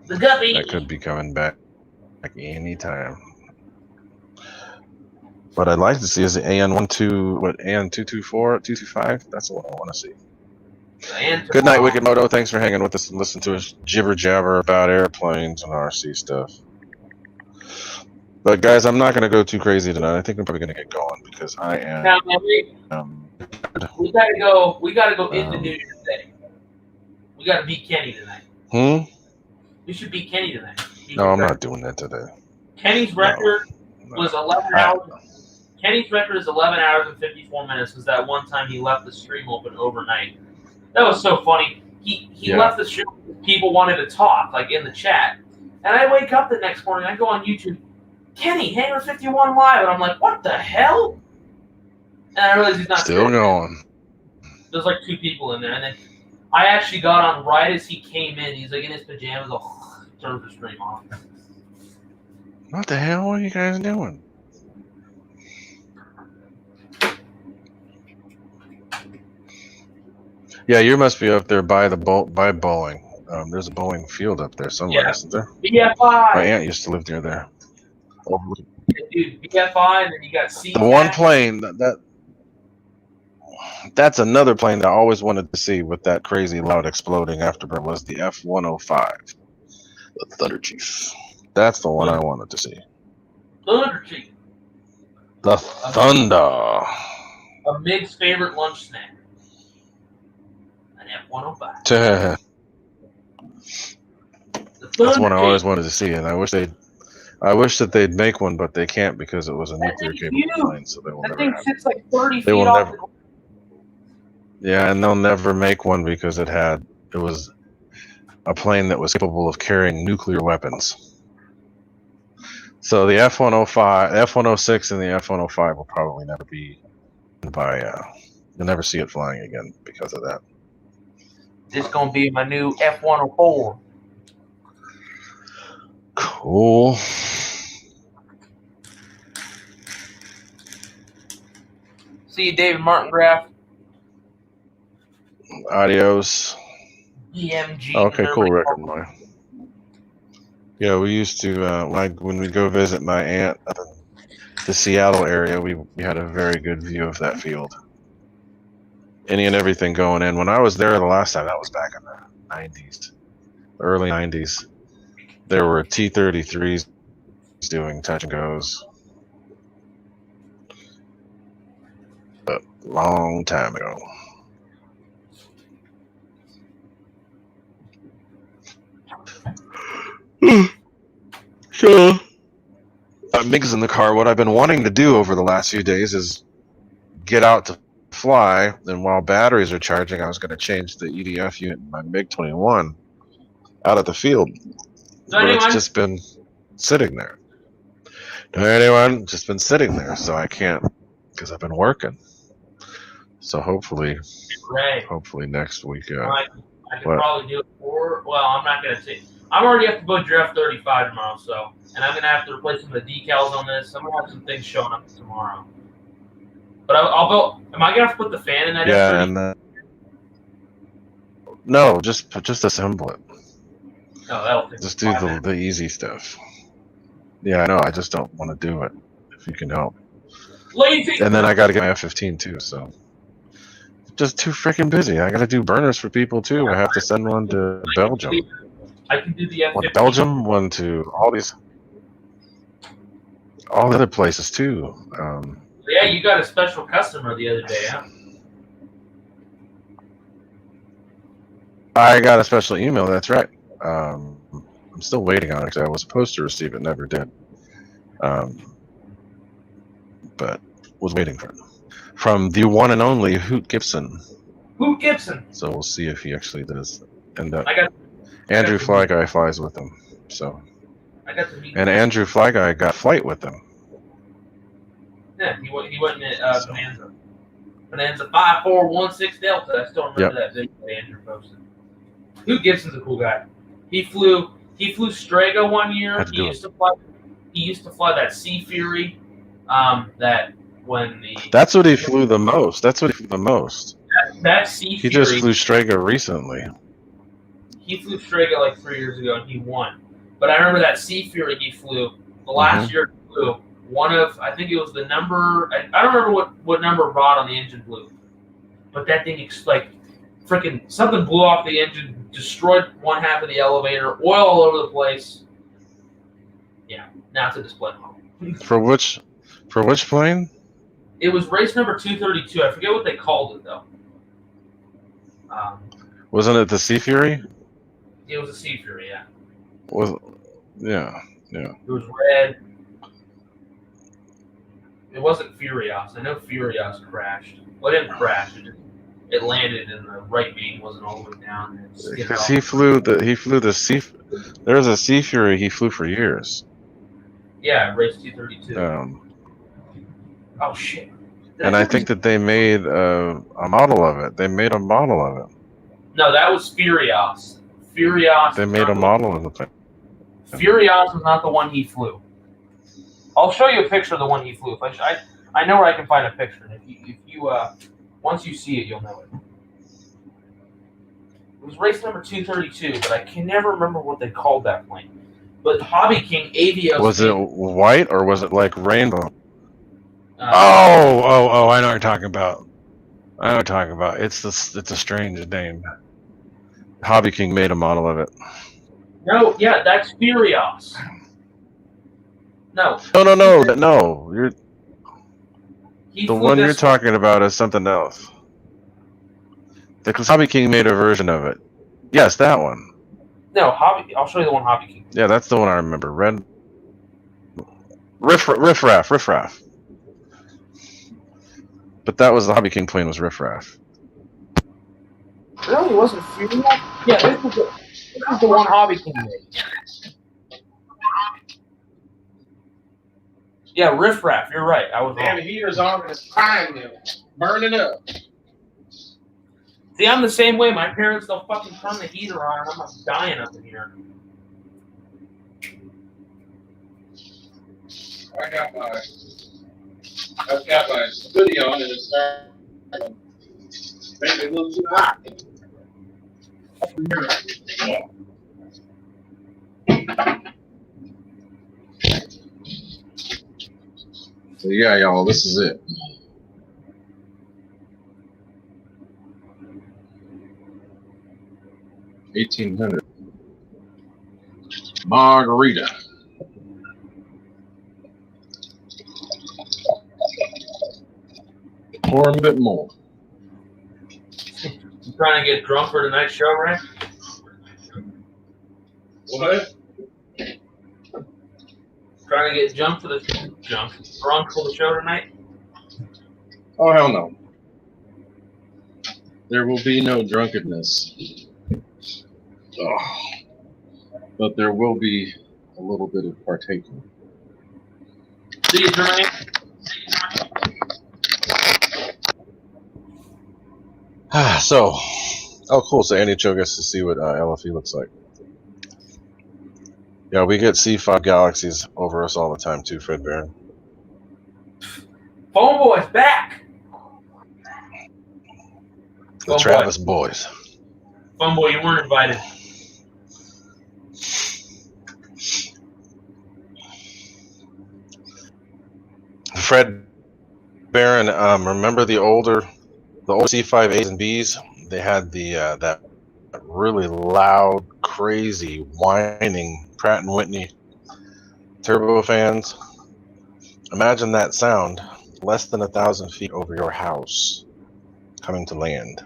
The Guppy! That could be coming back anytime. What I'd like to see is the AN-224, 225? That's what I want to see. Good night, Wicked Moto. Thanks for hanging with us and listening to us jibber jabber about airplanes and RC stuff. But guys, I'm not going to go too crazy tonight. I think I'm probably going to get going because I am. Now, we gotta go. We gotta go into New Year's Day. We gotta beat Kenny tonight. We should beat Kenny tonight. No, I'm not doing that today. Kenny's record was 11 hours. Kenny's record is 11 hours and 54 minutes. Was that one time he left the stream open overnight? That was so funny. He left the stream. People wanted to talk, like in the chat, and I wake up the next morning. I go on YouTube. Kenny, Hangar 51 live, and I'm like, what the hell? And I realize he's not still going. There's like 2 people in there, and then I actually got on right as he came in. He's like in his pajamas, turns the stream off. What the hell? What are you guys doing? Yeah, you must be up there by bowling. There's a bowling field up there somewhere, isn't there? BFI. My aunt used to live near there. Dude, BFI, and then you got C. The one plane that's another plane that I always wanted to see with that crazy loud exploding afterburn was the F-105, the Thunder Chief. That's the one I wanted to see. Thunder Chief. The Thunder. A Mig's favorite lunch snack. An F-105. That's one I always wanted to see, and I wish that they'd make one, but they can't because it was a nuclear capable plane, so they will never. That thing sits like 30 feet off. Yeah, and they'll never make one because it was a plane that was capable of carrying nuclear weapons. So the F-105, F-106, and the F-105 will probably never be you'll never see it flying again because of that. This is gonna be my new F-104. Cool. See you, David Martingraf. Adios. EMG. Okay, cool record, Moy. Yeah, we used to when we go visit my aunt up in the Seattle area, we had a very good view of that field. Any and everything going in. When I was there the last time, that was back in the 90s, early 90s. There were T-33s doing touch and goes. A long time ago. So, Mig's in the car. What I've been wanting to do over the last few days is get out to fly, and while batteries are charging, I was going to change the EDF unit in my MiG-21 out at the field. But it's just been sitting there. Just been sitting there, so I can't, because I've been working. So hopefully next week. I can probably do it I'm not going to say. I'm already have to book your F-35 tomorrow, and I'm going to have to replace some of the decals on this. I'm going to have some things showing up tomorrow. But I'll go. Am I going to have to put the fan in that? Yeah, and no, just assemble it. No, that'll take just do the easy stuff. Yeah, I know. I just don't want to do it. If you can help. Lazy. And then I got to get my F-15 too. So just too freaking busy. I got to do burners for people too. I have to send one to Belgium. I can do the F-15. One to Belgium, one to all the other places too. Yeah, you got a special customer the other day, huh? I got a special email. That's right. I'm still waiting on it. I was supposed to receive it, never did. But was waiting for it from the one and only Hoot Gibson. Hoot Gibson. So we'll see if he actually does end up. Andrew Fly Guy flies with him. So. I got to meet. And Andrew Fly Guy got flight with him. Yeah, he went in Bonanza. Bonanza 5416 Delta. I still remember that video Andrew posted. Hoot Gibson's a cool guy. He flew Strega one year. He used to fly that Sea Fury. That's what he flew the most. That Sea Fury. He just flew Strega recently. He flew Strega like 3 years ago and he won. But I remember that Sea Fury he flew the last year. He flew one of, I think it was the number. I don't remember what number rod on the engine blew. But that thing freaking something blew off the engine, destroyed one half of the elevator, oil all over the place. Yeah, now it's a display model. For which plane? It was race number 232. I forget what they called it though. Wasn't it the Sea Fury? It was a Sea Fury, yeah. Yeah. It was red. It wasn't Furios. I know Furios crashed. Well, it didn't crash. It landed, and the right wing wasn't all the way down. Because he flew the Sea. There was a Sea Fury he flew for years. Yeah, race 232. Oh shit! And I think that they made a model of it. They made a model of it. No, that was Furios. Furios. They made a model of the plane. Furios was not the one he flew. I'll show you a picture of the one he flew. I know where I can find a picture. And if you once you see it, you'll know it. It was race number 232, but I can never remember what they called that plane. But Hobby King Avios. Was it white or was it like rainbow? I know what you're talking about. It's a strange name. Hobby King made a model of it. No, yeah, that's Furios. No. You're the one you're talking about is something else. Because Hobby King made a version of it. Yes, that one. No, I'll show you the one Hobby King. Yeah, that's the one I remember. Red. Riffraff. But that was the Hobby King plane, was Riffraff. Really? It wasn't Furios? Yeah, this is the one Hobby King made. Yeah, Riffraff. You're right. I was wrong. The heater's on and it's crying now. Burning up. See, I'm the same way. My parents don't fucking turn the heater on, and I'm not dying up in here. I've got my hoodie on and it's starting to make it a little too hot. So yeah, y'all, this is it. $1,800. Margarita. Pour a bit more. You trying to get drunk for tonight's show, right? What? Trying to get drunk for the show tonight? Oh, hell no. There will be no drunkenness. Oh. But there will be a little bit of partaking. See you tonight. Cool. So NHL gets to see what LFE looks like. Yeah, we get C5 galaxies over us all the time too, Fred Barron. Phone Boy's back. The Travis boys. Phone Boy, you weren't invited. Fred Barron, remember the old C5 A's and B's? They had the that really loud, crazy, whining Pratt & Whitney turbofans. Imagine that sound less than 1,000 feet over your house coming to land.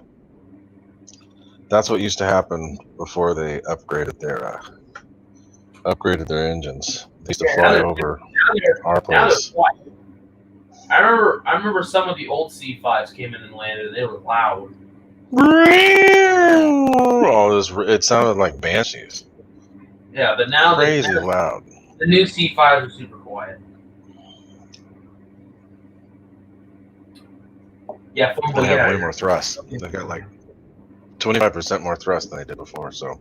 That's what used to happen before they upgraded their engines. They used to fly over our place. I remember some of the old C5s came in and landed, and they were loud. It sounded like banshees. Yeah, but now crazy loud. The new C5s are super quiet. Yeah, they have way more thrust. They got like 25% more thrust than they did before. So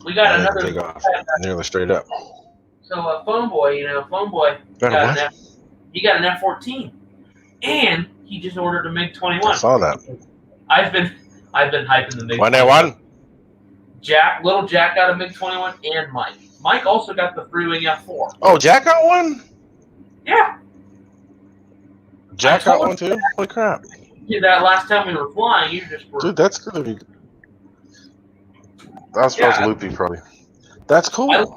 we got another take off nearly straight up. So Phone Boy, got an F-14, and he just ordered a MiG-21. I saw that. I've been hyping the MiG-21. 1A1. Little Jack got a MiG-21, and Mike. Mike also got the 3-wing F-4. Oh, Jack got one? Yeah. Jack got one too? Holy crap. Yeah, that last time we were flying, you just were... Dude, that's gonna be... That was loopy, probably. That's cool.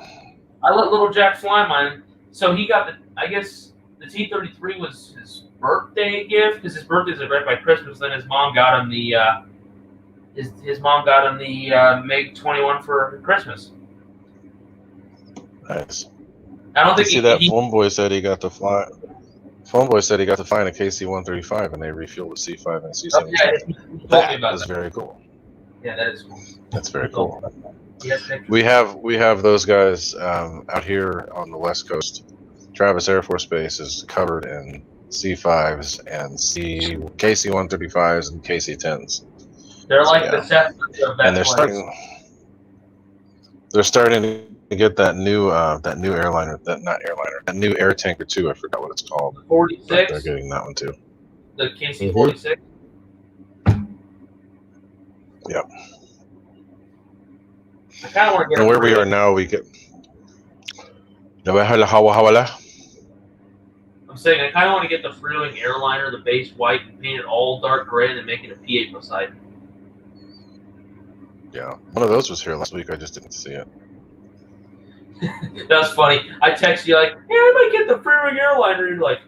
I let little Jack fly mine. So he got I guess the T-33 was his birthday gift, because his birthday's right by Christmas. Then his mom got him the MiG-21 for Christmas. Nice. I don't think that one boy said he got to fly Phoneboy said he got to fly in a KC-135 and they refueled the C-5 and C-17. That is very cool. Yeah, that is cool. That's very cool. Yes, we have those guys out here on the West Coast. Travis Air Force Base is covered in C-5s and KC-135s and KC-10s. They're like the Cessnas of that and they're starting to get that new airliner, that new air tanker too. I forgot what it's called. 46. They're getting that one too. The KC-46. Yep. I kind of want to get. And where we are now, we get. I'm saying I kind of want to get the Freewing airliner, the base white, and paint it all dark gray, and then make it a P8 Poseidon. Yeah, one of those was here last week. I just didn't see it. That's funny. I text you like, "Yeah, I might get the Freewing airliner." You're like,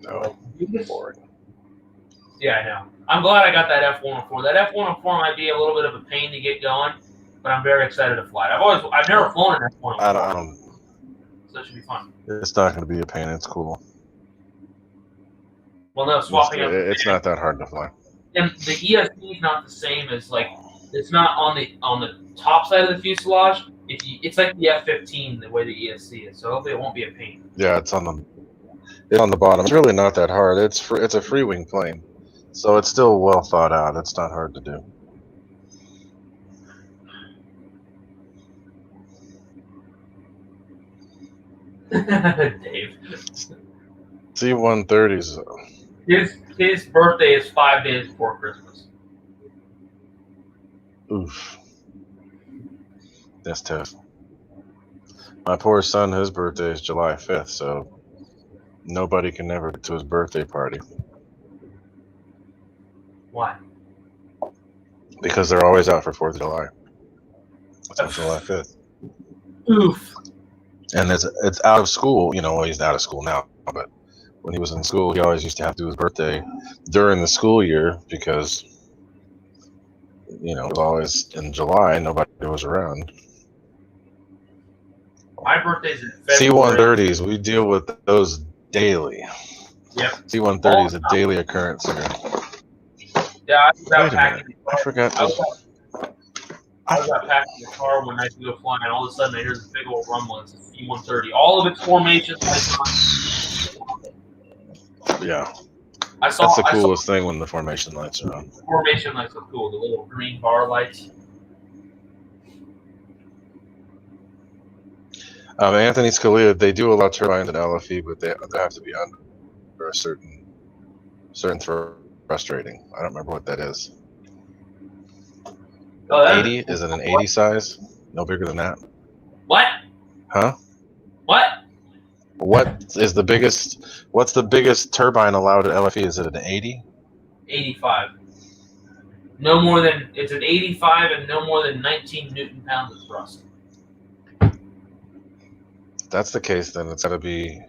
"No, boring." Yeah, I know. I'm glad I got that F-104. That F-104 might be a little bit of a pain to get going, but I'm very excited to fly it. I've never flown an F-104. I don't. So it should be fun. It's not going to be a pain. It's cool. Well, no, swapping up. It's not that hard to fly. And the ESC is not the same as it's not on the top side of the fuselage. It's like the F-15 the way the ESC is. So hopefully it won't be a pain. Yeah, it's on the bottom. It's really not that hard. It's a free wing plane, so it's still well thought out. It's not hard to do. Dave. C-130s. His birthday is 5 days before Christmas. Oof. That's tough. My poor son, his birthday is July 5th, so nobody can ever get to his birthday party. Why? Because they're always out for 4th of July. It's on July 5th. Oof. And it's out of school. You know, well, he's out of school now, but when he was in school, he always used to have to do his birthday during the school year because, you know, it was always in July. Nobody was around. My birthday's in February. C-130s, we deal with those daily. Yep. C-130 is a daily occurrence here. Yeah, Wait a minute. I forgot. I was out packing the car one night to go flying, and all of a sudden I hear this big old rumble. It's a C-130. All of its formations. Yeah. That's the coolest thing when the formation lights are on. Formation lights are cool. The little green bar lights. Anthony Scalia, they do allow turbines at LFE, but they have to be under a certain thrust rating. I don't remember what that is. 80? Is it an 80 size? No bigger than that? What? Huh? What? What's the biggest turbine allowed at LFE? Is it an 80? 85. No more than, it's an 85 and no more than 19 Newton pounds of thrust. If that's the case, then it's got to be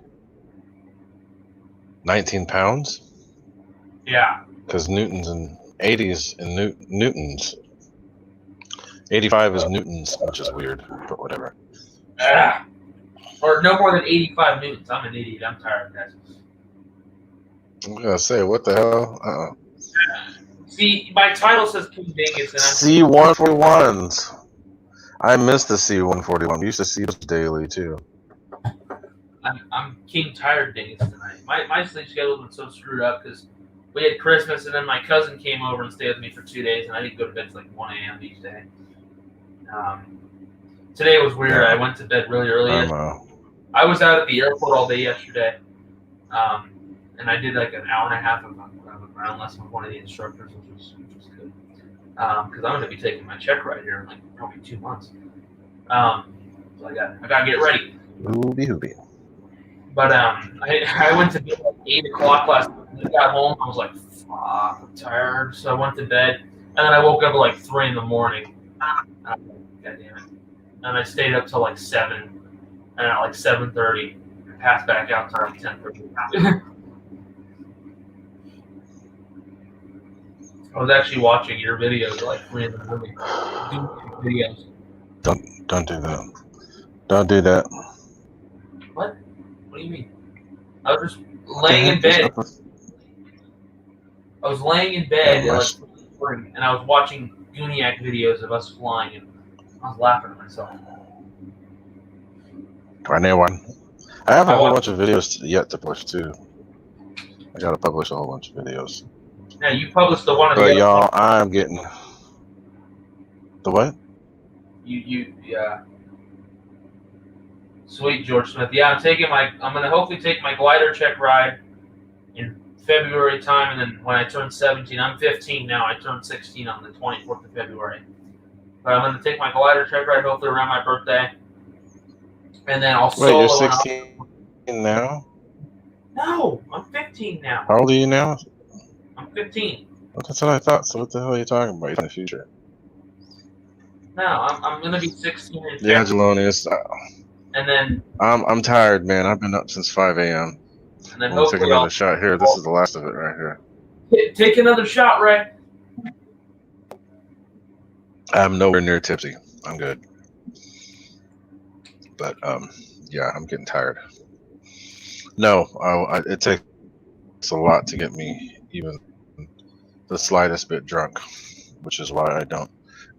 19 pounds? Yeah. Because newtons and 80s and newtons. 85 is newtons, which is weird, but whatever. Or no more than 85 newtons. I'm an idiot. I'm tired, guys. I'm going to say, what the hell? See, my title says King Dingus. And C-141s. I missed the C-141. We used to see those daily, too. I'm King Tired Dingus tonight. My sleep schedule's been so screwed up because we had Christmas and then my cousin came over and stayed with me for 2 days, and I didn't go to bed until like 1 a.m. each day. Today was weird. I went to bed really early. I was out at the airport all day yesterday, and I did like an hour and a half of a ground lesson with one of the instructors, which was good. Because I'm going to be taking my check right here in like probably 2 months. So I got to get ready. Hoobie. But I went to bed at 8 o'clock last night. I got home. I was like, fuck, I'm tired. So I went to bed, and then I woke up at like 3 in the morning. God damn it. And I stayed up till like 7, and at like 7:30, I passed back out until like 10:30. I was actually watching your videos at like 3 in the morning. Videos. Don't do that. Don't do that. What? What do you mean? I was just laying in bed. I was laying in bed and I was watching Gooniac videos of us flying, and I was laughing at myself. I know one. I have a whole bunch of videos yet to push too. I gotta publish a whole bunch of videos. Yeah, you published the one. But y'all, I'm getting the what? Yeah. Sweet George Smith. Yeah, I'm gonna hopefully take my glider check ride in February time, and then when I turn 17, I'm 15 now. I turn 16 on the 24th of February. But I'm gonna take my glider check ride hopefully around my birthday, and then I'll solo. Wait, you're 16 now? No, I'm 15 now. How old are you now? I'm 15. Well, that's what I thought. So what the hell are you talking about? In the future? No, I'm gonna be 16 in Yeah, Jelonius. And then I'm tired, man. I've been up since 5 a.m. And then I'll take another shot here. This is the last of it right here. Take another shot, Ray. I'm nowhere near tipsy. I'm good. But yeah, I'm getting tired. No, it takes a lot to get me even the slightest bit drunk, which is why I don't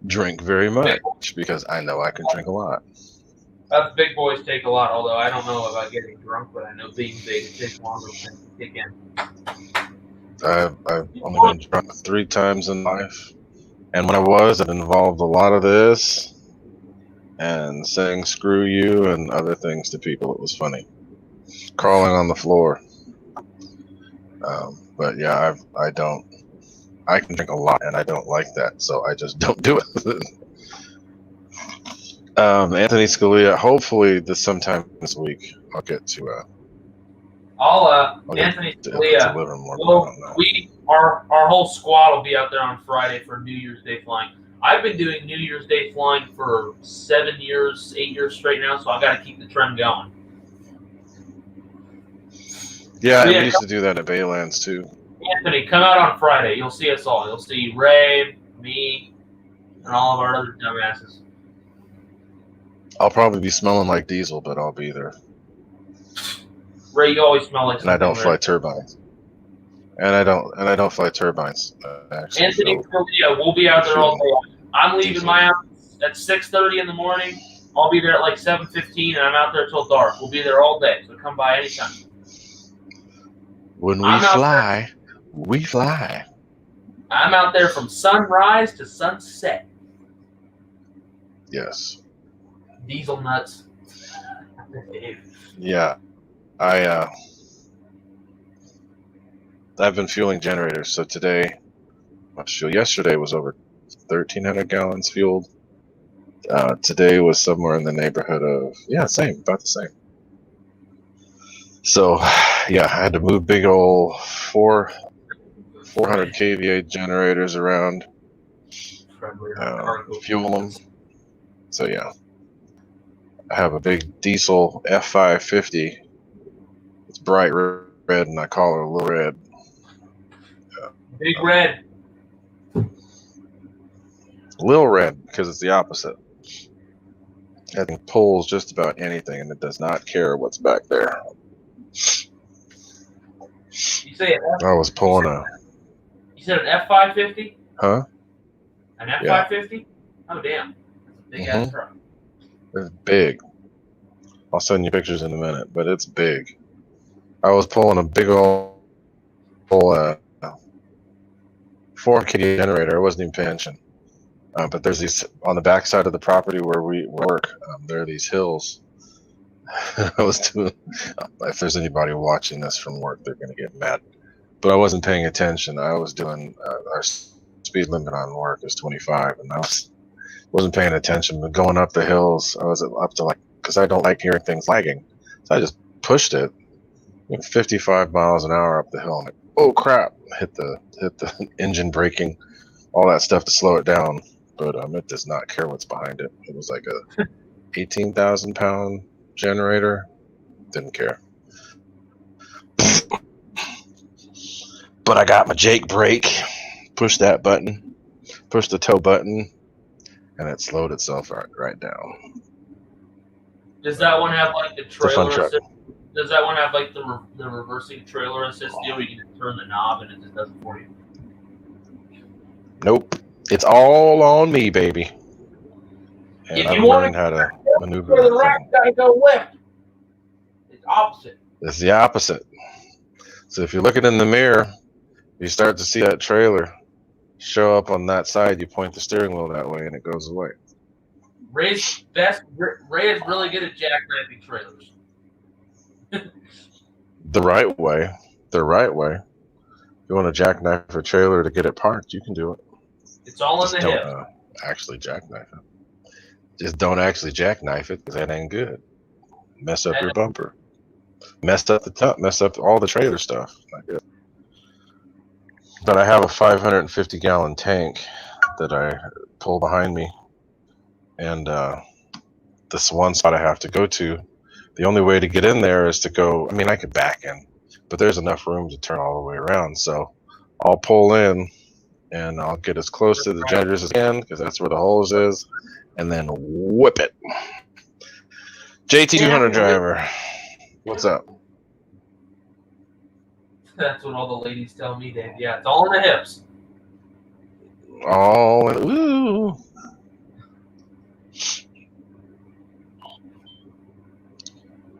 drink very much, because I know I can drink a lot. Big boys take a lot, although I don't know about getting drunk, but I know being big, it takes longer to kick in. I've only been drunk 3 times in life, and when I was, it involved a lot of this and saying screw you and other things to people. It was funny. Crawling on the floor. But yeah, I can drink a lot, and I don't like that, so I just don't do it. Anthony Scalia, hopefully sometime this week I'll get to Anthony Scalia. Our whole squad will be out there on Friday for New Year's Day flying. I've been doing New Year's Day flying for 8 years straight now, so I got to keep the trend going. Yeah, we used to do that at Baylands too. Anthony, come out on Friday. You'll see us all. You'll see Ray, me, and all of our other dumbasses. I'll probably be smelling like diesel, but I'll be there. Ray, you always smell like. And I don't fly turbines. And I don't fly turbines. Actually, Anthony, yeah, we'll be out there all day. I'm leaving my house at 6:30 in the morning. I'll be there at like 7:15, and I'm out there till dark. We'll be there all day, so come by anytime. When we fly, we fly. I'm out there from sunrise to sunset. Yes. Diesel nuts. Yeah, I've been fueling generators. So yesterday was over 1,300 gallons fueled. Today was somewhere in the neighborhood of about the same. So yeah, I had to move big old 400 kVA generators around, fuel them. So yeah. I have a big diesel F550. It's bright red, and I call it a little red. Big red. Little red, because it's the opposite. I think pulls just about anything, and it does not care what's back there. You say I was pulling a. You said an F550? Huh? An F550? Yeah. Oh damn! That's a big ass truck. It's big. I'll send you pictures in a minute, but it's big. I was pulling a big old 4 kVA generator. I wasn't even paying attention. But there's these on the back side of the property where we work. There are these hills. I was doing. If there's anybody watching this from work, they're going to get mad. But I wasn't paying attention. I was doing our speed limit on work is 25, and I wasn't paying attention. But going up the hills, I was up to because I don't like hearing things lagging, so I just pushed it 55 miles an hour up the hill. I'm like, oh crap! Hit the engine braking, all that stuff to slow it down. But it does not care what's behind it. It was like a 18,000 pound generator. Didn't care. But I got my Jake brake, pushed that button, pushed the tow button, and it slowed itself right down. Does that one have like the trailer? Does that one have like the reversing trailer assist deal where you can just turn the knob and it just does it for you? Nope. It's all on me, baby. And if I'm you want learning how to maneuver to that the right, thing. gotta go left. It's opposite. It's the opposite. So if you're looking in the mirror, you start to see that trailer show up on that side. You point the steering wheel that way, and it goes away. Ray is really good at jackknifing trailers. The right way. The right way. If you want to jackknife a trailer to get it parked, you can do it. It's all Just in the don't hip. actually jackknife it. Just don't actually jackknife it, because that ain't good. Mess up your bumper. Messed up the top. Mess up all the trailer stuff. Not good. But I have a 550-gallon tank that I pull behind me, and this one spot I have to go to, the only way to get in there is to go, I mean, I could back in, but there's enough room to turn all the way around. So I'll pull in, and I'll get as close to the generators as I can, because that's where the hose is, and then whip it. JT200 driver, what's up? That's what all the ladies tell me, Dave. Yeah, it's all in the hips. Ooh.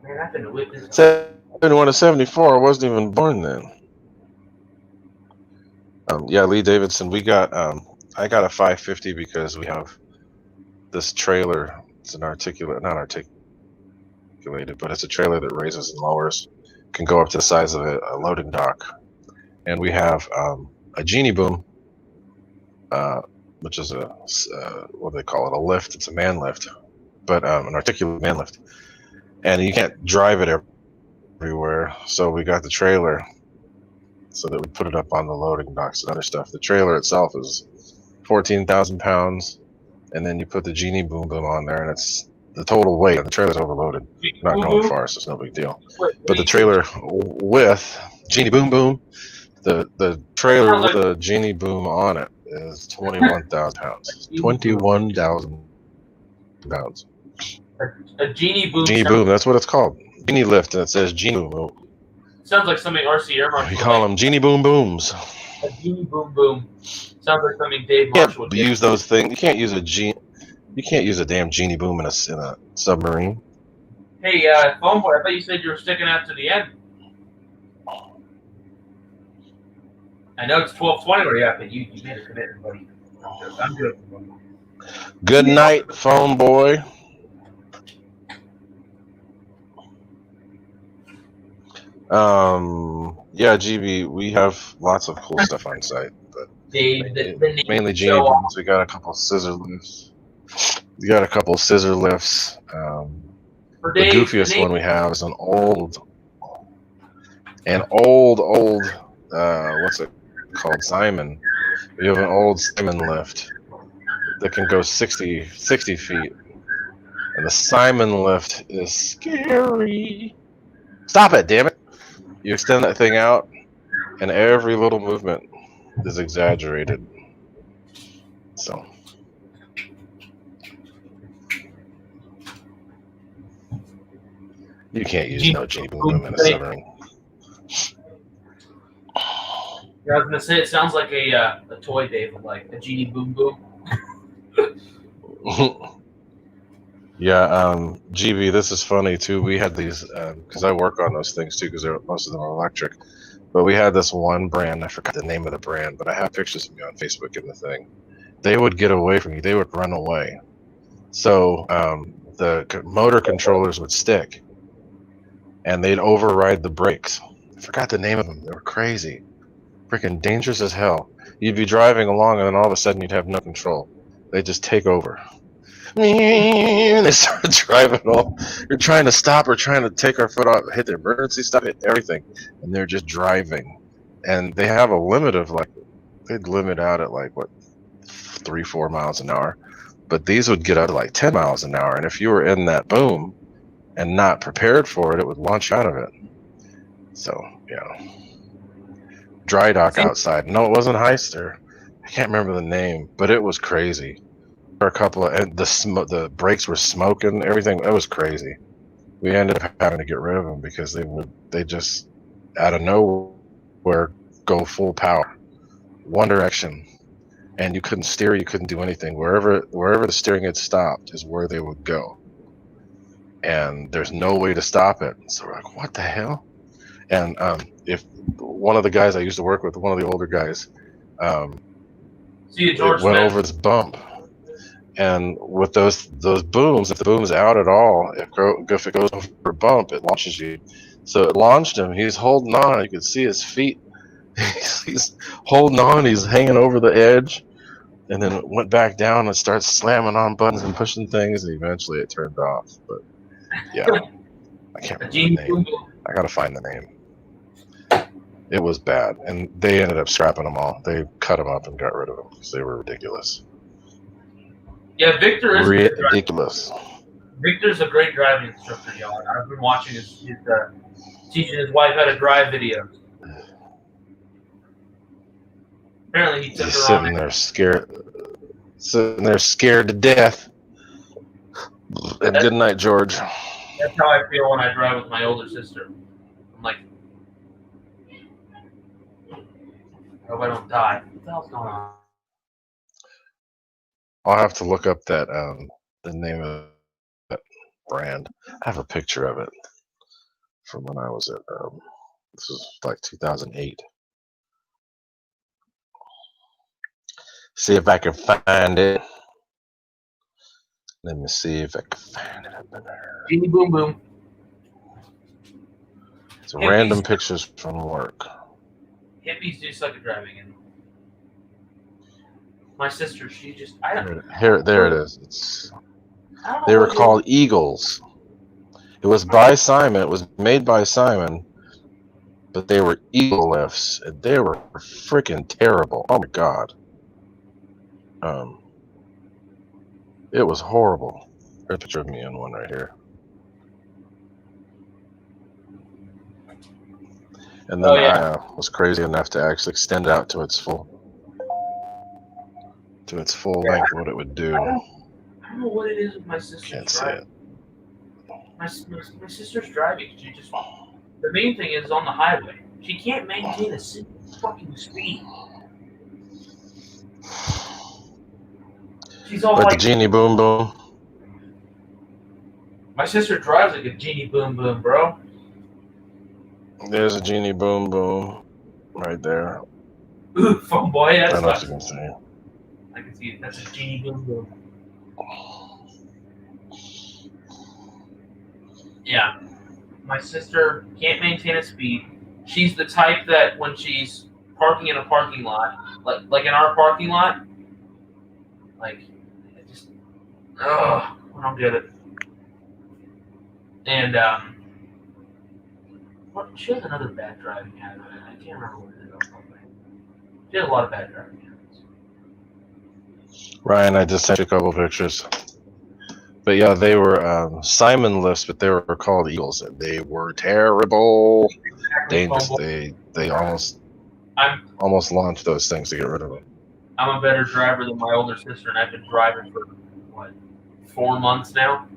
Man, I've been whipping this. 71 to 74. I wasn't even born then. Yeah, Lee Davidson. We got. I got a 550 because we have this trailer. It's an not articulated, but it's a trailer that raises and lowers. Can go up to the size of a loading dock, and we have a genie boom, which is a what do they call it? A lift. It's a man lift, but an articulated man lift, and you can't drive it everywhere. So we got the trailer, so that we put it up on the loading docks and other stuff. The trailer itself is 14,000 pounds, and then you put the genie boom on there, and it's the total weight. And the trailer's overloaded. Not going far, so it's no big deal. But the trailer with genie boom, the trailer with the genie boom on it is 21,000 pounds. 21,000 pounds. A genie boom. Genie boom, that's what it's called. Genie lift, and it says genie boom. Sounds like something R.C. Air Marshal. We call them genie boom booms. A genie boom. Sounds like something Dave Marshall would use those things. You can't use You can't use a damn genie boom in a submarine. Hey, phone boy, I thought you said you were sticking out to the end. I know it's 12:20 where you're at, but you made a commitment, buddy. I'm good. Good night, phone boy. Yeah, GB, we have lots of cool stuff on site, but mainly genie booms. We got a couple scissor lifts. We got a couple scissor lifts. The goofiest one we have is an old, what's it called? Simon. We have an old Simon lift that can go 60 feet. And the Simon lift is scary. Stop it, damn it. You extend that thing out, and every little movement is exaggerated. So. You can't use no genie boom in a submarine. Yeah, I was gonna say it sounds like a toy, Dave, like a genie boom. Yeah, GB, this is funny too. We had these because I work on those things too, because most of them are electric. But we had this one brand. I forgot the name of the brand, but I have pictures of me on Facebook in the thing. They would get away from you. They would run away. So the motor controllers would stick, and they'd override the brakes. I forgot the name of them. They were crazy. Freaking dangerous as hell. You'd be driving along, and then all of a sudden you'd have no control. They'd just take over. And they start driving off. You're trying to stop or trying to take our foot off, hit the emergency stop, hit everything. And they're just driving. And they have a limit of they'd limit out at 3-4 miles an hour. But these would get out to 10 miles an hour. And if you were in that boom and not prepared for it, it would launch out of it. So, yeah. Dry dock outside. No, it wasn't Heister. I can't remember the name, but it was crazy. A couple of, and the brakes were smoking, everything. It was crazy. we ended up having to get rid of them because they just out of nowhere go full power, one direction, and you couldn't steer, you couldn't do anything. Wherever the steering had stopped is where they would go, and there's no way to stop it. So we're like, what the hell? And if one of the guys I used to work with, one of the older guys, it went over this bump. And with those booms, if the boom's out at all, if it goes over a bump, it launches you. So it launched him. He's holding on. You could see his feet. He's holding on. He's hanging over the edge, and then it went back down and started slamming on buttons and pushing things. And eventually, it turned off. But yeah, I can't remember the name. I gotta find the name. It was bad, and they ended up scrapping them all. They cut them up and got rid of them because they were ridiculous. Yeah, Victor is ridiculous. Victor's a great driving instructor, y'all. I've been watching his teaching his wife how to drive videos. Apparently, he took her sitting there scared to death. And good night, George. That's how I feel when I drive with my older sister. I'm like, I hope I don't die. What the hell's going on? I'll have to look up that the name of that brand. I have a picture of it from when I was at this was like 2008. See if I can find it. Let me see if I can find it up in there. Genie Boom Boom. It's random pictures from work. Hippies do suck at driving, and my sister, she just there it is. They were called Eagles. It was by Simon. It was made by Simon, but they were Eagle lifts, and they were freaking terrible. Oh my god. It was horrible. There's a picture of me in one right here. And then I was crazy enough to actually extend out to its full length, what it would do. I don't know what it is with my sister. Can't see it. My sister's driving. She just, the main thing is on the highway. She can't maintain a fucking speed. She's all like like the Genie Boom Boom. My sister drives like a Genie Boom Boom, bro. There's a Genie Boom Boom right there. Ooh, phone boy. I don't know if you can see it. I can see it. That's a Genie Boom Boom. Yeah. My sister can't maintain a speed. She's the type that when she's parking in a parking lot, like in our parking lot, like, I just, I don't get it. And, she has another bad driving habit. I can't remember what it is. She has a lot of bad driving habits. Ryan, I just sent you a couple pictures. But yeah, they were Simon lifts, but they were called Eagles, and they were terrible, dangerous. They almost launched those things to get rid of them. I'm a better driver than my older sister, and I've been driving for, 4 months now?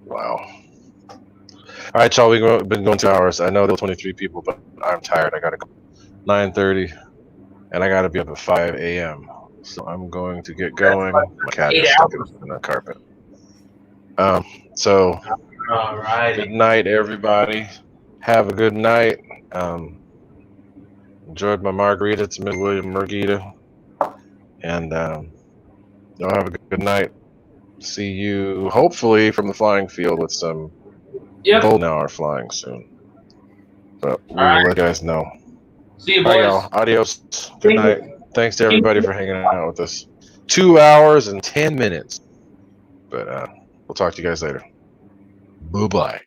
Wow. All right, y'all, we've been going 2 hours. I know there were 23 people, but I'm tired. I got to go 9:30, and I got to be up at 5 a.m. So I'm going to get going. My cat is stuck in the carpet. So, all right. Good night, everybody. Have a good night. Enjoyed my margarita. It's Mid William Margarita. And y'all have a good night. See you, hopefully, from the flying field with some golden hour flying soon. But we will let you guys know. See you, boys. Bye, y'all. Adios. Good night. Thanks to everybody for hanging out with us. 2 hours and 10 minutes. But we'll talk to you guys later. Bye-bye.